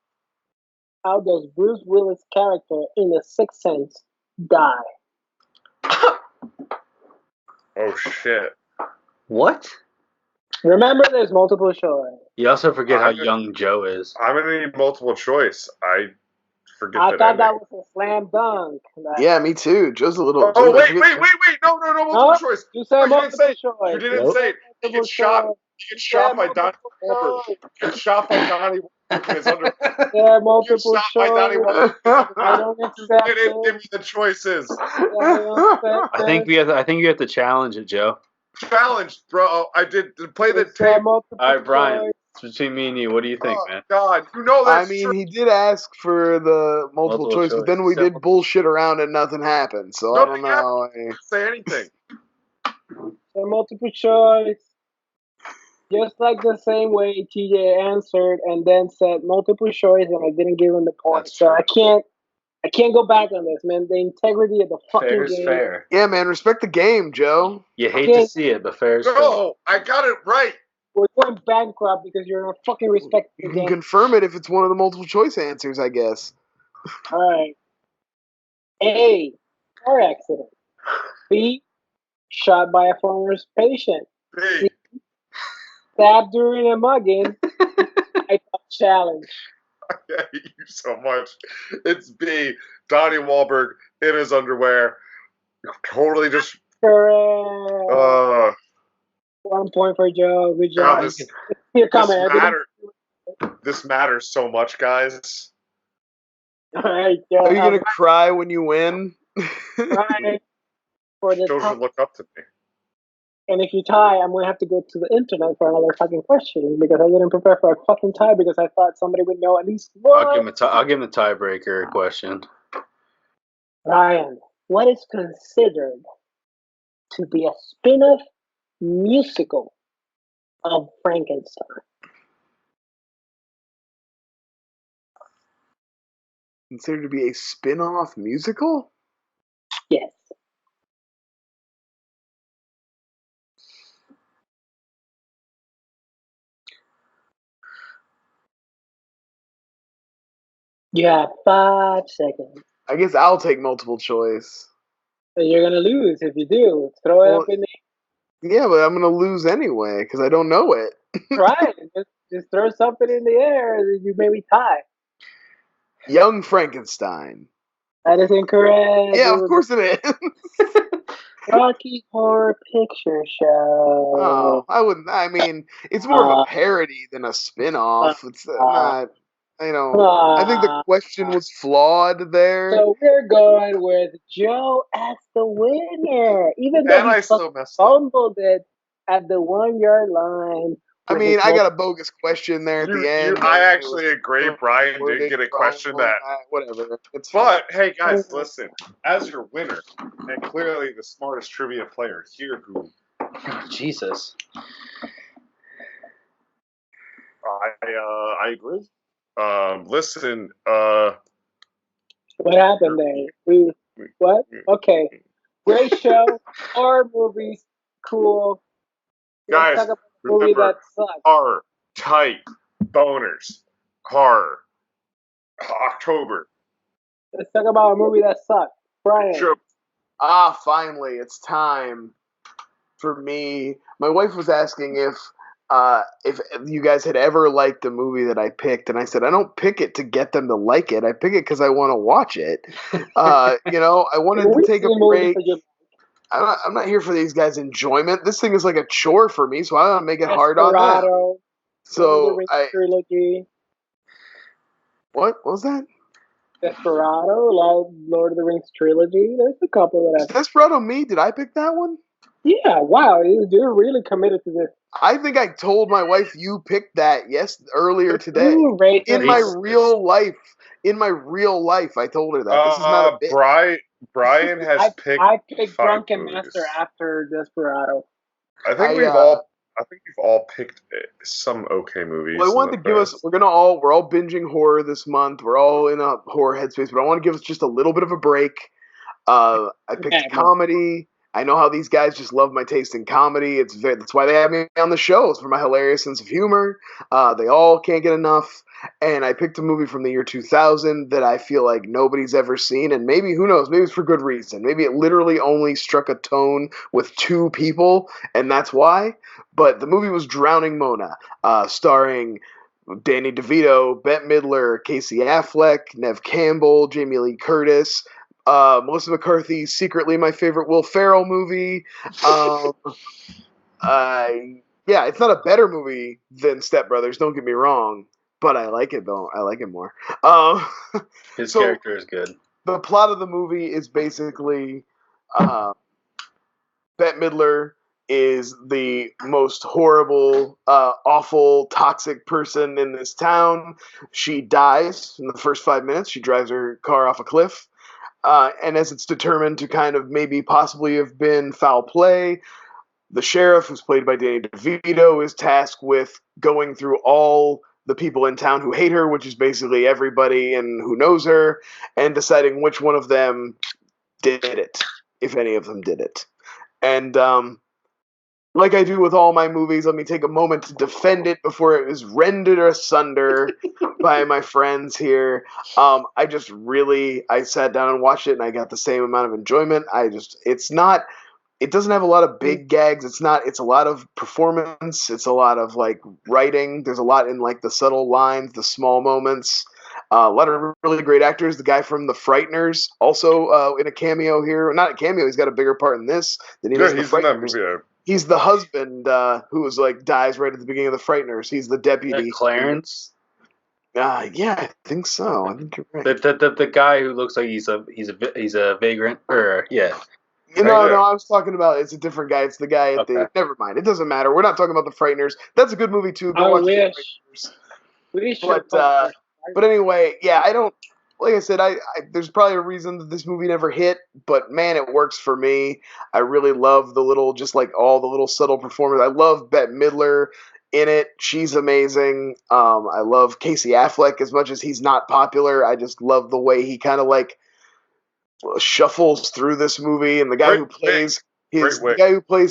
How does Bruce Willis' character in The Sixth Sense die? Oh, shit. What? Remember, there's multiple choice. You also forget how I'm gonna- young Joe is. I'm going to need multiple choice. I forget I that thought that ending. was a slam dunk. Yeah, me too. Joe's a little. Oh, Joe's wait. No, multiple No, choice. you said No, you didn't multiple say it. choice. You didn't Nope. say it. He gets shot. He gets shot by Donnie Wahlberg. choice. He gets shot by Donnie Wahlberg in his underwear. Yeah, He multiple gets shot by Donnie choice. Wahlberg. I don't You accept didn't give it. me the choices. I don't accept I think you have to challenge it, Joe. Challenge, bro. I did play the You said tape. multiple All right, Brian. choice. It's between me and you. What do you think, man? God, you know I that's mean, true. he did ask for the multiple Multiple choice, but then choice. we did bullshit around and nothing happened. So I don't Nothing happened. know. Say anything. So multiple choice. Just like the same way TJ answered and then said multiple choice, and I didn't give him the point. That's So true. I can't go back on this, man. The integrity of the fucking Fair's game. fair. Yeah, man, respect the game, Joe. You hate to see it, but fair's fair. No, I got it right. We're going bankrupt because you're not fucking respecting You the can game. confirm it if it's one of the multiple choice answers, I guess. All right. A, car accident. B, shot by a former patient. B. Stabbed during a mugging. I challenge. I hate you so much. It's B. Donnie Wahlberg in his underwear. Totally just. Correct. 1 point for Joe. Good job. God, Here, come here. This matters so much, guys. All right, Joe. Are you gonna cry when you win? Right. For the Joe should look up to me. and if you tie, I'm gonna have to go to the internet for another fucking question because I didn't prepare for a fucking tie because I thought somebody would know at least one. I'll give him the tiebreaker question. Ryan, what is considered to be a spin-off musical of Frankenstein? considered to be a spin-off musical? Yes. You have 5 seconds. I guess I'll take multiple choice. So you're gonna lose if you do. Throw it Well, up in the yeah, but I'm gonna lose anyway because I don't know it. right. Just throw something in the air and you maybe tie. Young Frankenstein. That is incorrect. Yeah, It of was course it is. Rocky Horror Picture Oh, Show. I wouldn't. I mean, it's more of a Uh, parody than a uh, spin-off. It's uh, not. You know, I think the uh, question was flawed there. so we're going with Joe as the winner, even though And he I still messed up. fumbled it at the 1 yard line. I With mean, his I got a bogus question there at the You, end. I It was actually agree. Brian did wording get a wrong. question that. Whatever. It's fine. But hey, guys, listen. As your winner, and clearly the smartest trivia player here, who Oh, Jesus. I agree. Listen. What happened there? What? Okay. Great show. Horror movies. Cool. Let's Guys, talk about a movie remember, that sucks. horror, tight, boners, horror, October. Let's talk about a movie that sucks. Brian. Sure. Finally, it's time for me. My wife was asking if you guys had ever liked the movie that I picked, and I said I don't pick it to get them to like it. I pick it because I want to watch it. I wanted to We've take a seen movies break. that you I'm not here for these guys' enjoyment. This thing is like a chore for me, so I want to make it hard on them. Desperado, Lord of the So Rings trilogy. What was that? Desperado, Lord of the Rings trilogy. There's a couple Is that Desperado me? Did I pick that one? Yeah, wow, you're really committed to this. I think I told my wife you picked that earlier today. Ooh, racist. In my real life, I told her that. This is not a bit. Brian has picked. I picked 5 Drunken movies. Master after Desperado. I think we've all picked some okay movies. Well, I wanted to give us. We're all binging horror this month. We're all in a horror headspace, but I want to give us just a little bit of a break. I picked comedy. I know how these guys just love my taste in comedy. That's why they have me on the show. It's for my hilarious sense of humor. They all can't get enough. And I picked a movie from the year 2000 that I feel like nobody's ever seen. And maybe, who knows, maybe it's for good reason. Maybe it literally only struck a tone with 2 people, and that's why. But the movie was Drowning Mona, starring Danny DeVito, Bette Midler, Casey Affleck, Nev Campbell, Jamie Lee Curtis, Melissa McCarthy, secretly my favorite Will Ferrell movie. Yeah, it's not a better movie than Step Brothers, don't get me wrong, but I like it though. I like it more. His character is good. The plot of the movie is basically Bette Midler is the most horrible, awful, toxic person in this town. She dies in the first 5 minutes. She drives her car off a cliff. And as it's determined to kind of maybe possibly have been foul play, the sheriff, who's played by Danny DeVito, is tasked with going through all the people in town who hate her, which is basically everybody and who knows her, and deciding which one of them did it, if any of them did it. And like I do with all my movies, let me take a moment to defend it before it was rendered asunder by my friends here. I sat down and watched it, and I got the same amount of enjoyment. It doesn't have a lot of big gags. It's a lot of performance. It's a lot of like writing. There's a lot in like the subtle lines, the small moments. A lot of really great actors. The guy from The Frighteners also in a cameo here. Not a cameo. He's got a bigger part in this than he does in The Frighteners. He's in that movie. He's the husband who was like dies right at the beginning of The Frighteners. He's the deputy. Clarence. Yeah, I think so. I think you're right. The guy who looks like he's a vagrant, or yeah. No, I was talking about it's a different guy. It's the guy at the. Never mind. It doesn't matter. We're not talking about The Frighteners. That's a good movie too. Go watch The Frighteners. But anyway, yeah, I don't. Like I said, I there's probably a reason that this movie never hit, but man, it works for me. I really love just like all the little subtle performers. I love Bette Midler in it. She's amazing. I love Casey Affleck as much as he's not popular. I just love the way he kind of like shuffles through this movie, and the guy who plays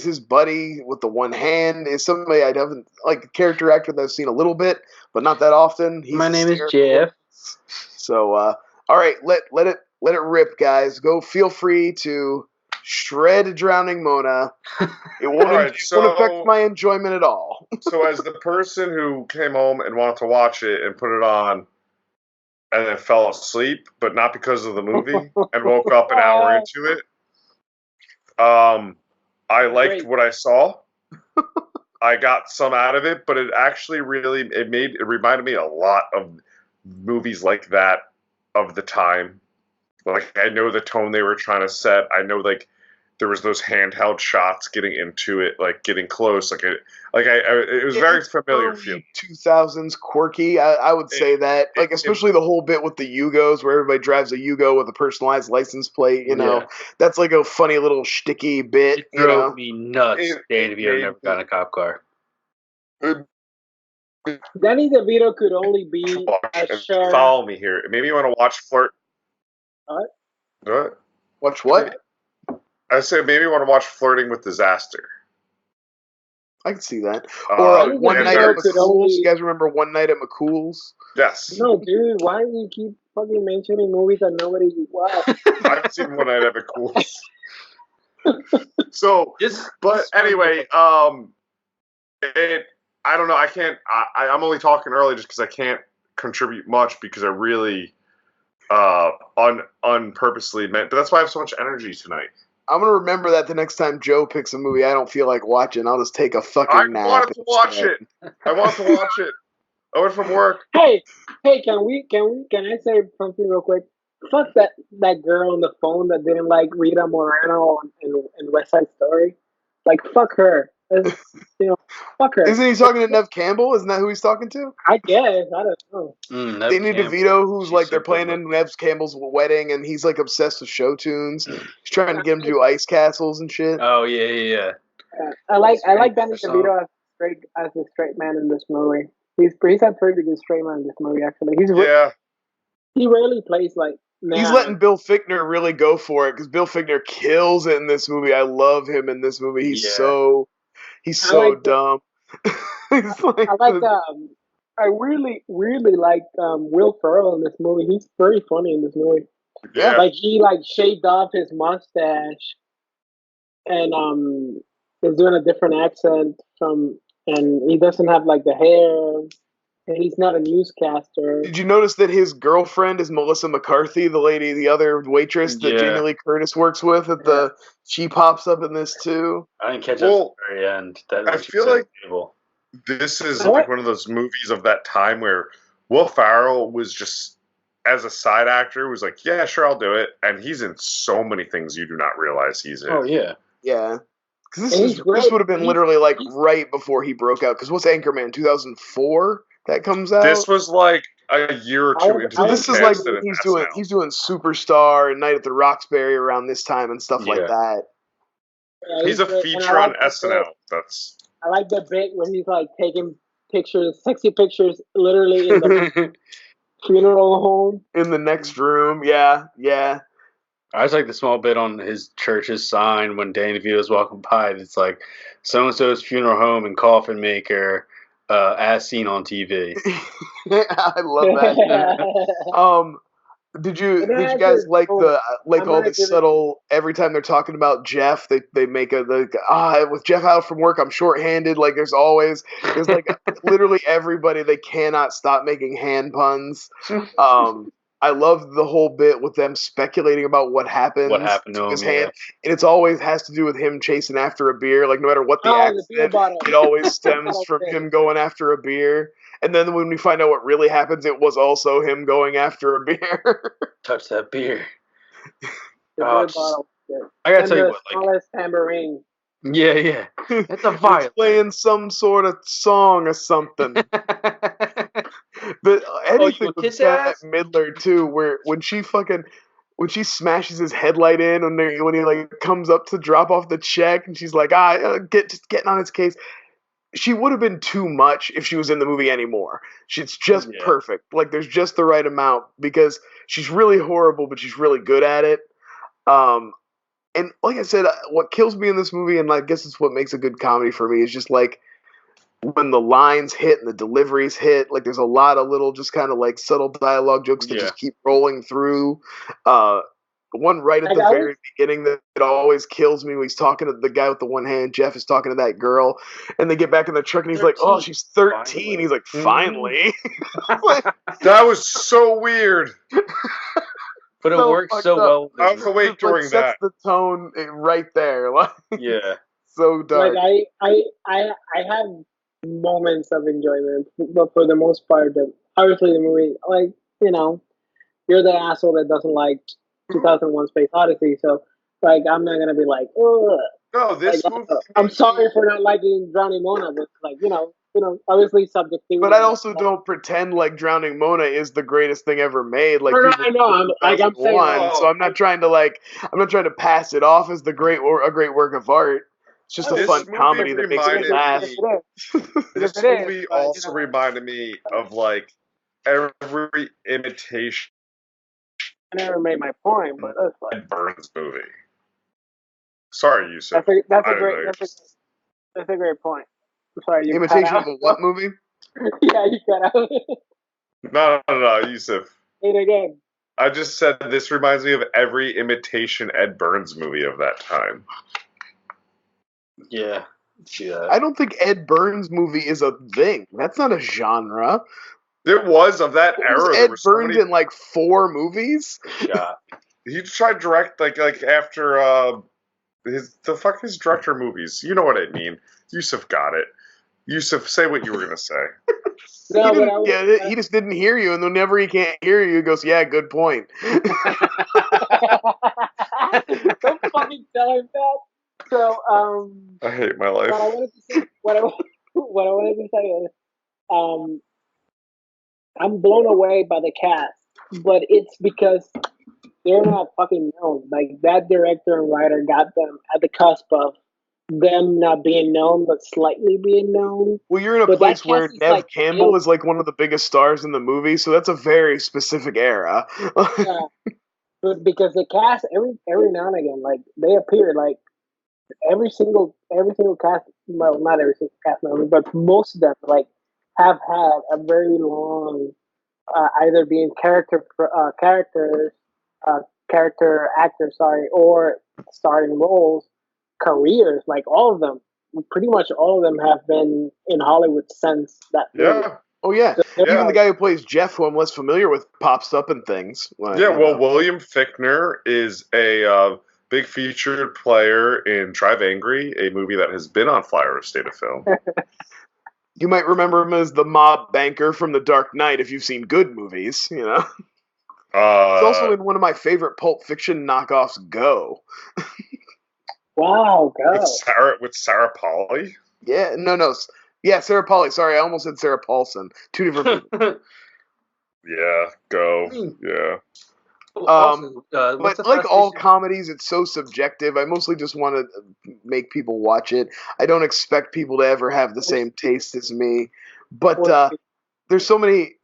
his buddy with the one hand is somebody I haven't like a character actor that I've seen a little bit, but not that often. My name is Jeff. So, all right, let it rip, guys. Go. Feel free to shred Drowning Mona. It won't affect my enjoyment at all. So, as the person who came home and wanted to watch it and put it on, and then fell asleep, but not because of the movie, and woke up an hour into it. I liked what I saw. I got some out of it, but it actually really it reminded me a lot of movies like that of the time. Like, I know the tone they were trying to set. I know like there was those handheld shots getting into it, like getting close. It was very familiar feeling. 2000s quirky, I would say that. Like, especially the whole bit with the Yugos, where everybody drives a Yugo with a personalized license plate. You know, that's like a funny little shticky bit. It drove me nuts. Danny DeVito never got in a cop car. Danny DeVito could only be a shark. Follow me here. Maybe you want to watch Flirt. What? Watch what? I said maybe you want to watch Flirting with Disaster. I can see that. Or One Night at McCool's. You guys remember One Night at McCool's? Yes. No, dude. Why do you keep fucking mentioning movies that nobody watched? I haven't seen One Night at McCool's. So, but anyway, I don't know. I can't. I'm only talking early just because I can't contribute much because I really unpurposely meant. But that's why I have so much energy tonight. I'm gonna remember that the next time Joe picks a movie I don't feel like watching. I'll just take a fucking nap. I wanted to watch it. I went from work. Hey, can I say something real quick? Fuck that girl on the phone that didn't like Rita Moreno in West Side Story. Like, fuck her. Fuck her. Isn't he talking to Neve Campbell? Isn't that who he's talking to? I guess. I don't know. Danny DeVito, who's like they're playing in Neve Campbell's wedding, and he's like obsessed with show tunes. He's trying to get him to do ice castles and shit. Oh yeah. I like Danny DeVito as a straight man in this movie. He's a pretty good straight man in this movie. Actually, he rarely plays like. He's letting Bill Fichtner really go for it because Bill Fichtner kills it in this movie. I love him in this movie. He's so dumb. I really like Will Ferrell in this movie. He's very funny in this movie. Yeah, like he shaved off his mustache and is doing a different accent and he doesn't have like the hair. And he's not a newscaster. Did you notice that his girlfriend is Melissa McCarthy, the other waitress that J Neely Curtis works with? She pops up in this too. I didn't catch that at the very end. I feel like this is like one of those movies of that time where Will Ferrell was just, as a side actor, was like, yeah, sure, I'll do it. And he's in so many things you do not realize he's in. Oh, yeah. Yeah. Because this would have been literally like right before he broke out. Because what's Anchorman, 2004? That comes out. This was like a year or two into the this is like he's doing Superstar and Night at the Roxbury around this time and stuff like that. Yeah, he's a feature on SNL. I like the bit where he's like taking pictures, sexy pictures, literally in the funeral home. In the next room, yeah. I just like the small bit on his church's sign when Danny DeVito's walking by. It's like so-and-so's funeral home and coffin maker. As seen on TV. I love that. Did you guys like all the subtle? Every time they're talking about Jeff, they make with Jeff out from work, I'm shorthanded. Like there's like literally everybody. They cannot stop making hand puns. I love the whole bit with them speculating about what happened to his hand. And it's always has to do with him chasing after a beer. Like no matter what the accident, it always stems from him going after a beer. And then when we find out what really happens, it was also him going after a beer. Touch that beer. I gotta tell you what. Smallest tambourine. Yeah. It's a violin. He's playing some sort of song or something. But anything with Bette Midler too, where when she smashes his headlight in when he like comes up to drop off the check and she's like, just getting on his case. she would have been too much if she was in the movie anymore. She's just perfect. Like there's just the right amount because she's really horrible, but she's really good at it. And like I said, what kills me in this movie, and I guess it's what makes a good comedy for me, is just like when the lines hit and the deliveries hit. Like there's a lot of little, just kind of like subtle dialogue jokes that just keep rolling through. One right at the very beginning that it always kills me when he's talking to the guy with the one hand. Jeff is talking to that girl, and they get back in the truck, and he's 13. Like, "Oh, she's 13." Finally. He's like, "Finally." That was so weird. But it works so well. I was awake during that. Sets the tone right there. Like, so dark. Like I have moments of enjoyment, but for the most part, obviously the movie, like, you know, you're the asshole that doesn't like 2001: Space Odyssey, so like I'm not gonna be like, oh. No, this like, movie. I'm sorry for not liking Drowning Mona, but like you know, obviously subjectivity. But I also don't pretend like Drowning Mona is the greatest thing ever made. Like I know, I'm saying, so I'm not trying to pass it off as a great work of art. It's just a fun comedy that makes me laugh. This movie also reminded me of like every imitation. I never made my point, but that's fine. Burns movie. Sorry, Jusef. That's a great point. I'm sorry, you imitation of a what movie? Yeah, you cut out. No, Jusef. Say it again. I just said this reminds me of every imitation Ed Burns movie of that time. Yeah. I don't think Ed Burns movie is a thing. That's not a genre. It was of that era. Ed Burns in like 4 movies. Yeah. He tried to direct like after his director movies. You know what I mean. Jusef got it. Jusef, say what you were gonna say. No, he just didn't hear you, and whenever he can't hear you, he goes, "Yeah, good point." Don't fucking tell him that. So, I hate my life. What I wanted to say is, I'm blown away by the cast, but it's because they're not fucking known. Like that director and writer got them at the cusp of them not being known, but slightly being known. Well, you're in a place where Nev Campbell is like one of the biggest stars in the movie, so that's a very specific era. Yeah, but because the cast every now and again, like they appear, like every single cast, well, not every single cast member, but most of them, like have had a very long, either being character actors, or starring roles careers. Like all of them, pretty much all of them have been in Hollywood since that period. Yeah. Oh yeah. Even the guy who plays Jeff, who I'm less familiar with, pops up in things. Like, William Fichtner is a big featured player in Drive Angry, a movie that has been on Flyover State of Film. You might remember him as the mob banker from The Dark Knight if you've seen good movies, you know. He's also in one of my favorite Pulp Fiction knockoffs, Go. Wow, Go. With Sarah Polley? Yeah, no. Yeah, Sarah Polley. Sorry, I almost said Sarah Paulson. 2 different people. Yeah, Go. Yeah. But like all comedies, it's so subjective. I mostly just want to make people watch it. I don't expect people to ever have the same taste as me. But there's so many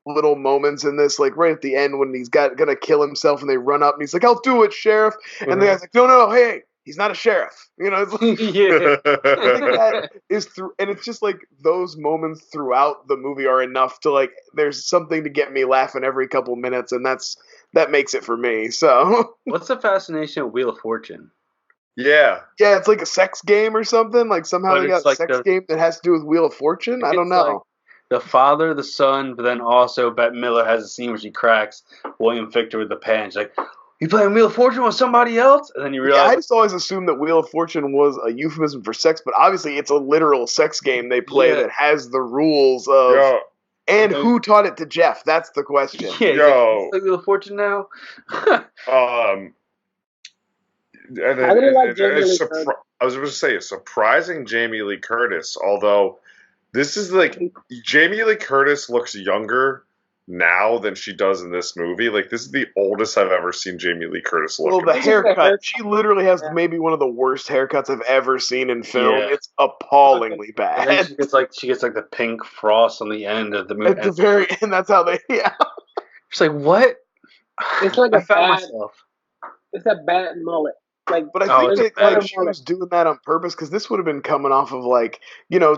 little moments in this, like right at the end when he's gonna kill himself and they run up and he's like, "I'll do it, Sheriff," and the guy's like, No, hey, he's not a sheriff. You know, it's like, I think that is through, and it's just like those moments throughout the movie are enough to like. There's something to get me laughing every couple minutes, and that makes it for me. So, what's the fascination with Wheel of Fortune? Yeah, it's like a sex game or something. Like somehow they got a sex game that has to do with Wheel of Fortune. I don't know. Like the father, the son, but then also Bette Midler has a scene where she cracks William Fichtner with the pen. She's like, "You playing Wheel of Fortune with somebody else?" And then you realize... I just always assumed that Wheel of Fortune was a euphemism for sex, but obviously it's a literal sex game they play that has the rules of... Yo. And who taught it to Jeff? That's the question. Yeah, Yo. Like, Wheel of Fortune now? I really like Jamie Lee Curtis. I was going to say, a surprising Jamie Lee Curtis, although this is like... Jamie Lee Curtis looks younger now than she does in this movie. Like, this is the oldest I've ever seen Jamie Lee Curtis look. Well, the This is the haircut, haircut. she literally has Yeah. maybe one of the worst haircuts I've ever seen in film. Yeah. It's appallingly And then bad. she gets like the pink frost on the end of the movie. At the very end, that's how they, yeah. She's like, what? It's like I a found bad. myself. It's a bad mullet. Like, But I Oh, think it's that bad like she was doing that on purpose because this would have been coming off of like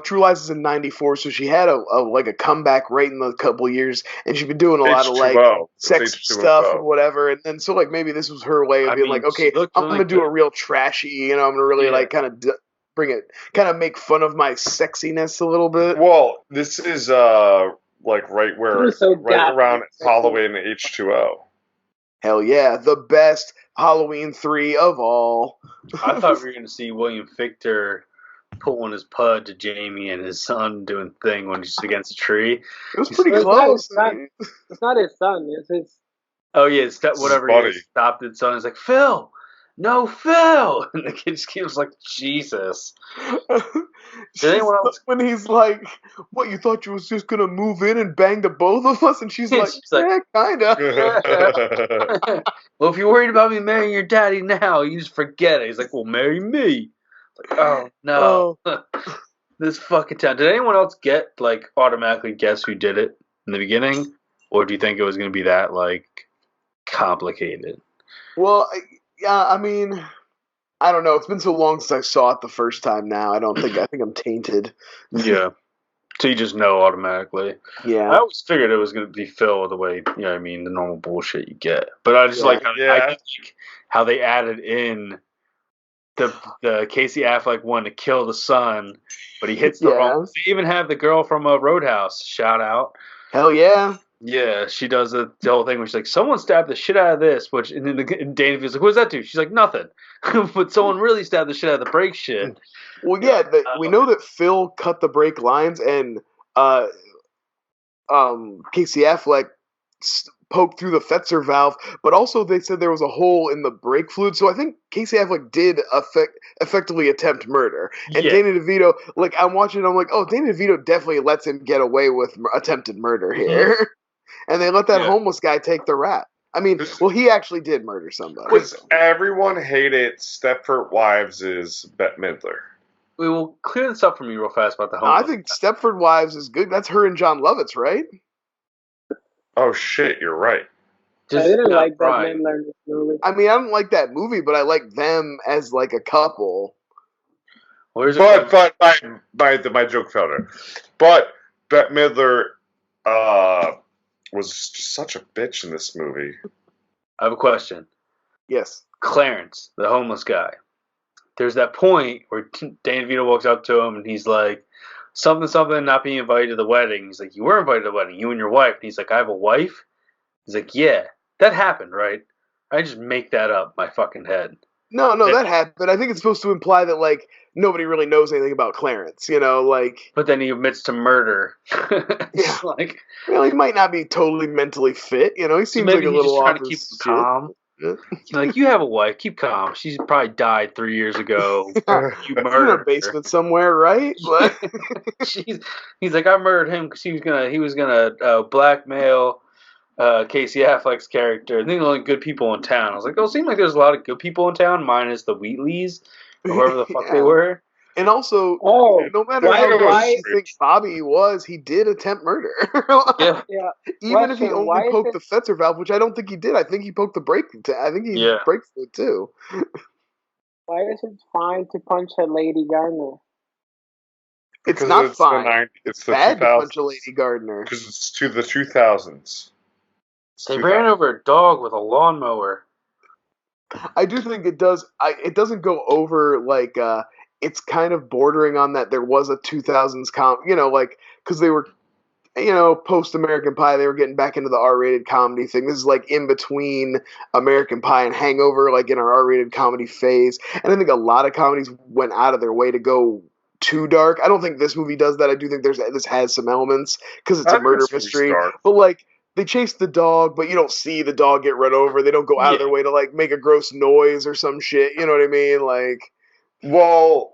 True Lies is in '94, so she had a comeback right in the couple years, and she'd been doing a lot of like H2O. It's sex H2O. stuff and whatever, and then so like maybe this was her way of being like, she okay, looked I'm really gonna do good. a real trashy, I'm gonna really Yeah. like kind of bring it, kind of make fun of my sexiness a little bit. Well, this is like right where It was so right goddamn around sexy. Halloween H2O. Hell yeah, the best Halloween 3 of all. I thought we were going to see William Fichtner pulling his pud to Jamie and his son doing thing when he's against a tree. It was pretty It's not his close. son. It's not his son. It's his. Oh yeah, whatever he buddy. is, stopped his son. He's like, Phil, no, Phil, and the kid was like, Jesus. Did anyone else? When he's like, "What, you thought you was just gonna move in and bang the both of us?" And she's like, She's like, "Yeah, kinda." Well, if you're worried about me marrying your daddy now, you just forget it. He's like, well, marry me. It's like, oh no, this fucking town. Did anyone else automatically guess who did it in the beginning, or do you think it was going to be that like complicated? Well, yeah, I mean, I don't know. It's been so long since I saw it the first time. Now I think I'm tainted. Yeah. So you just know automatically. I Yeah, always figured it was going to be Phil the way, the normal bullshit you get. But I just Yeah. like how, Yeah. I just like how they added in the Casey Affleck one to kill the son, but he hits the wrong. They even have the girl from Roadhouse, shout out. hell yeah. Yeah, she does the whole thing where she's like, someone stabbed the shit out of this, and then Dana was like, what does that do? She's like, nothing. But someone really stabbed the shit out of the brake shit. Well, yeah, we know that Phil cut the brake lines, and Casey Affleck poked through the Fetzer valve, but also they said there was a hole in the brake fluid. So I think Casey Affleck did effectively attempt murder. And Yeah. Danny DeVito, like I'm watching, I'm like, oh, Danny DeVito definitely lets him get away with attempted murder here. And they let that homeless guy take the rap. I mean, well, he actually did murder somebody. Because everyone hated Stepford Wives' Bette Midler. We will clear this up for me real fast about the No, homeless. I think Stepford Wives is good. That's her and John Lovitz, right? Oh shit, you're right. I didn't not like that Brian. man in this movie. I mean, I don't like that movie, but I like them as like a couple. Well, here's a But my joke fell there. But Bette Midler was just such a bitch in this movie. I have a question. Yes. Clarence, the homeless guy. There's that point where Dan DeVito walks up to him and he's like, something, not being invited to the wedding. He's like, you were invited to the wedding, you and your wife. And he's like, I have a wife? He's like, yeah, that happened, right? I just make that up in my fucking head. No, that happened. I think it's supposed to imply that, like, nobody really knows anything about Clarence, like... But then he admits to murder. Yeah. Like, he might not be totally mentally fit, he seems maybe like a he's little just trying off to keep his him shit. calm. Yeah. Like, you have a wife, keep calm. She's probably died 3 years ago. You She's in murdered a her. basement somewhere, right? But He's like, I murdered him because he was gonna blackmail Casey Affleck's character. I think the only good people in town. I was like, oh, it seems like there's a lot of good people in town, minus the Wheatleys, or whoever the fuck they were. And also, no matter how good you think Bobby was, he did attempt murder. Yeah. Even if he Question, only poked the Fetzer valve, which I don't think he did. I think he poked the brake. I think he braked it too. Why is it fine to punch a Lady Gardner? It's not fine. It's bad the to punch a Lady Gardner. because it's to the 2000s. They ran over a dog with a lawnmower. I do think it does. It doesn't go over like. It's kind of bordering on that. There was a 2000s because they were, post American Pie. They were getting back into the R-rated comedy thing. This is like in between American Pie and Hangover, like in our R-rated comedy phase. And I think a lot of comedies went out of their way to go too dark. I don't think this movie does that. I do think this has some elements because it's a murder mystery. But like they chase the dog, but you don't see the dog get run over. They don't go out of their way to like make a gross noise or some shit. You know what I mean? Like, well,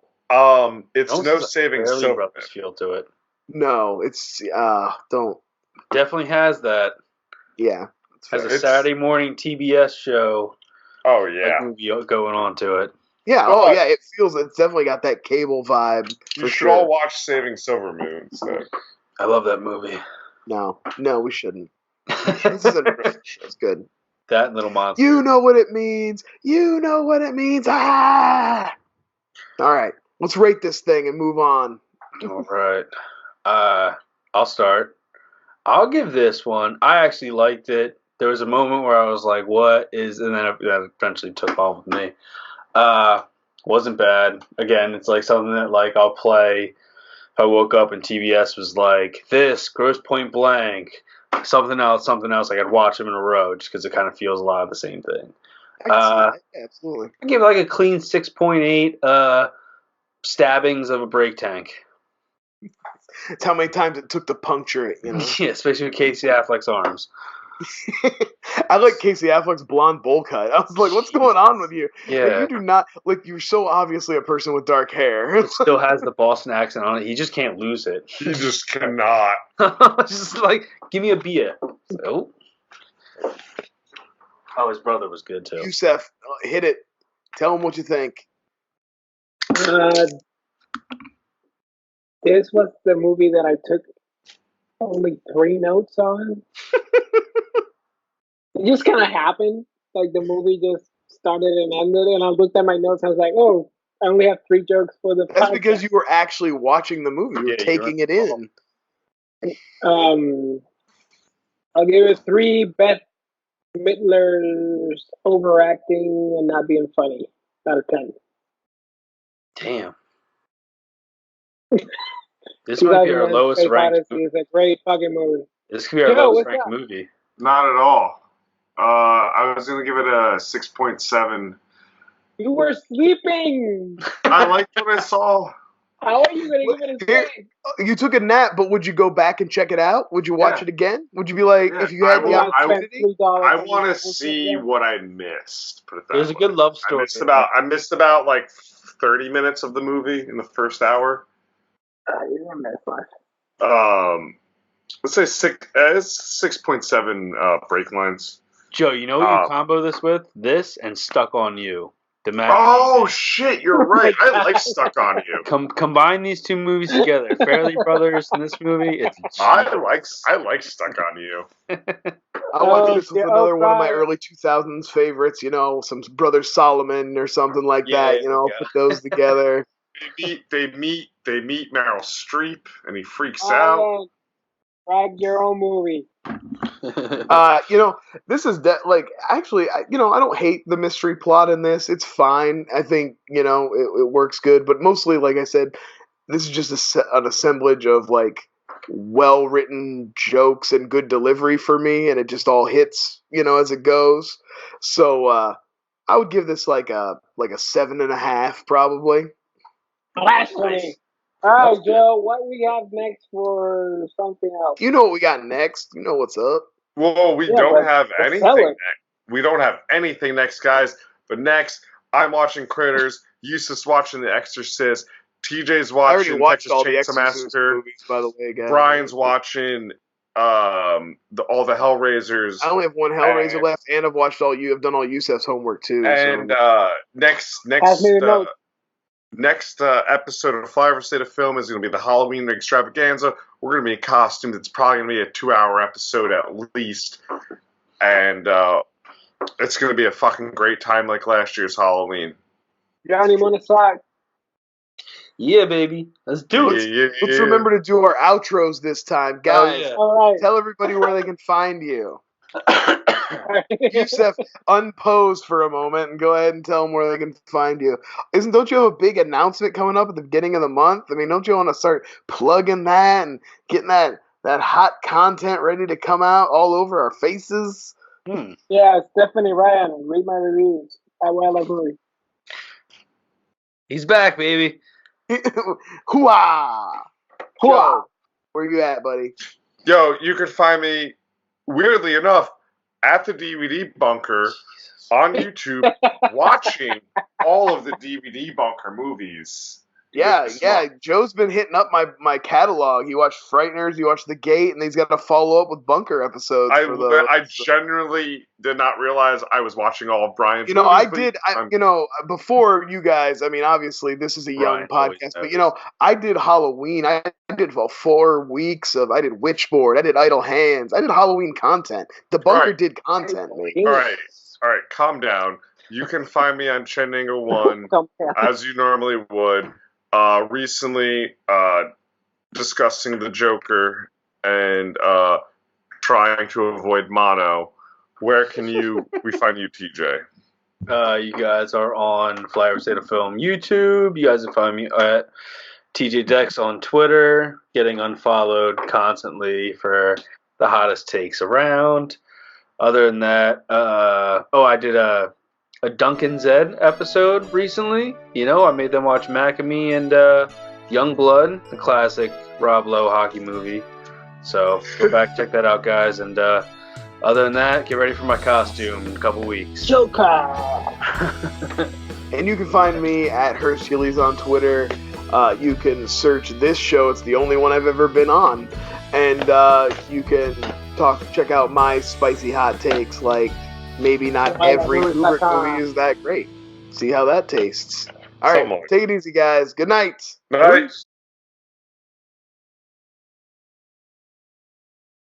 it's no saving Soap. Feel to it. No, it's don't. Definitely has that. Yeah. Has a It's- Saturday morning TBS show. Oh Like yeah. movie going on to it. Yeah. But- Oh yeah. It's definitely got that cable vibe. You for should sure. all watch Saving Silver Moon instead. I love that movie. No, we shouldn't. This isn't. It's good. That and Little Monsters. You know what it means. You know what it means. Ah. All right. Let's rate this thing and move on. All right. I'll start. I'll give this one. I actually liked it. There was a moment where I was like, "What is?" And then that eventually took off with me. Wasn't bad. Again, it's like something that like I'll play. If I woke up and TBS was like this, Gross Point Blank, something else. Like I'd watch them in a row just because it kind of feels a lot of the same thing. I can see that. Yeah, absolutely. I give it like a clean 6.8. Stabbings of a brake tank. It's how many times it took to puncture it, you know. Yeah, especially with Casey Affleck's arms. I like Casey Affleck's blonde bowl cut. I was like, "What's going on with you? Yeah. Like, you do not like. You're so obviously a person with dark hair." It still has the Boston accent on it. He just can't lose it. You just cannot. Just like, give me a beer. Oh. Oh, his brother was good too. Jusef, hit it. Tell him what you think. This was the movie that I took only 3 notes on. It just kind of happened. Like the movie just started and ended, and I looked at my notes. I was like, "Oh, I only have 3 jokes for the." That's podcast. because you were actually watching the movie. You were Yeah, taking it in. I'll give it 3 Beth Midler's overacting and not being funny out of 10. Damn. This might be our 2001 lowest Space ranked. Odyssey is a great fucking movie. This could be our Yo, lowest what's ranked up? movie. Not at all. I was gonna give it a 6.7. You were sleeping. I liked what I saw. How are you gonna give it a Here- 6? You took a nap, but would you go back and check it out? Would you watch Yeah. it again? Would you be like, Yeah, if you had I the will- opportunity? I want to see what I missed. Put it that There's a way. good love I story. missed about like 30 minutes of the movie in the first hour. You didn't miss much. Let's say 6.7 break lines. Joe, you know what you combo this with? This and Stuck on You. The Matt Oh Damon. shit, you're right. I like Stuck on You. Combine these 2 movies together. Fairly Brothers in this movie. It's I like Stuck on You. I watched this with another one of my right. early 2000s favorites, you know, some Brother Solomon or something like Yeah, that, you know, yeah. put those together. They meet Meryl Streep, and he freaks out. Oh, drag your own movie. You know, this is actually, I don't hate the mystery plot in this. It's fine. I think, you know, it works good, but mostly, like I said, this is just an assemblage of like well-written jokes and good delivery for me, and it just all hits, you know, as it goes. So, I would give this like a 7.5 probably. Blasphemy. All right, Joe. What we have next for something else? You know what we got next. You know what's up. Well, we Yeah, don't but have let's anything sell it. next. We don't have anything next, guys. But next, I'm watching Critters. Yusuf's watching The Exorcist. TJ's I already watching watched Texas all the Chainsaw Exorcist Massacre. movies, by the way, guys. Brian's watching all the Hellraisers. I only have one Hellraiser left, and I've watched I've done all Yusef's homework too. And so. next Pass me the notes. next episode of Flyover State of Film is going to be the Halloween extravaganza. We're going to be in costumes. It's probably going to be a 2-hour episode at least, and it's going to be a fucking great time like last year's Halloween. Johnny Monasac. Yeah, baby. Let's do it. Let's remember to do our outros this time, guys. yeah. All right. Tell everybody where they can find you. Jusef, unpose for a moment and go ahead and tell them where they can find you. Don't you have a big announcement coming up at the beginning of the month? I mean, don't you want to start plugging that and getting that hot content ready to come out all over our faces? Yeah, Stephanie Ryan. Read my reviews. I agree. He's back, baby. Hooah! Joe, where you at, buddy? Yo, you can find me, weirdly enough, at the DVD Bunker on YouTube, watching all of the DVD Bunker movies. Yeah. Joe's been hitting up my catalog. He watched Frighteners, he watched The Gate, and he's got to follow up with Bunker episodes for those. I genuinely did not realize I was watching all of Brian's You know, movies. before you guys, I mean, obviously this is a young Brian podcast, but I did Halloween. I did about 4 weeks I did Witchboard, I did Idle Hands, I did Halloween content. The Bunker Right. did content, mate. All right, calm down. You can find me on Chenango1 as you normally would. Recently, discussing the Joker and trying to avoid mono. Where can we find you, TJ? You guys are on Flyover State of Film YouTube. You guys can find me at TJ Dex on Twitter, getting unfollowed constantly for the hottest takes around. Other than that, I did a Duncan Zed episode recently. I made them watch Macamee and Young Blood, the classic Rob Lowe hockey movie. So go back, check that out, guys. And other than that, get ready for my costume in a couple weeks. Jokah! And you can find me at Hercules on Twitter. You can search this show. It's the only one I've ever been on. And you can check out my spicy hot takes, like maybe not every Kubrick movie is that great. See how that tastes. All right, take it easy, guys. Good night. Night.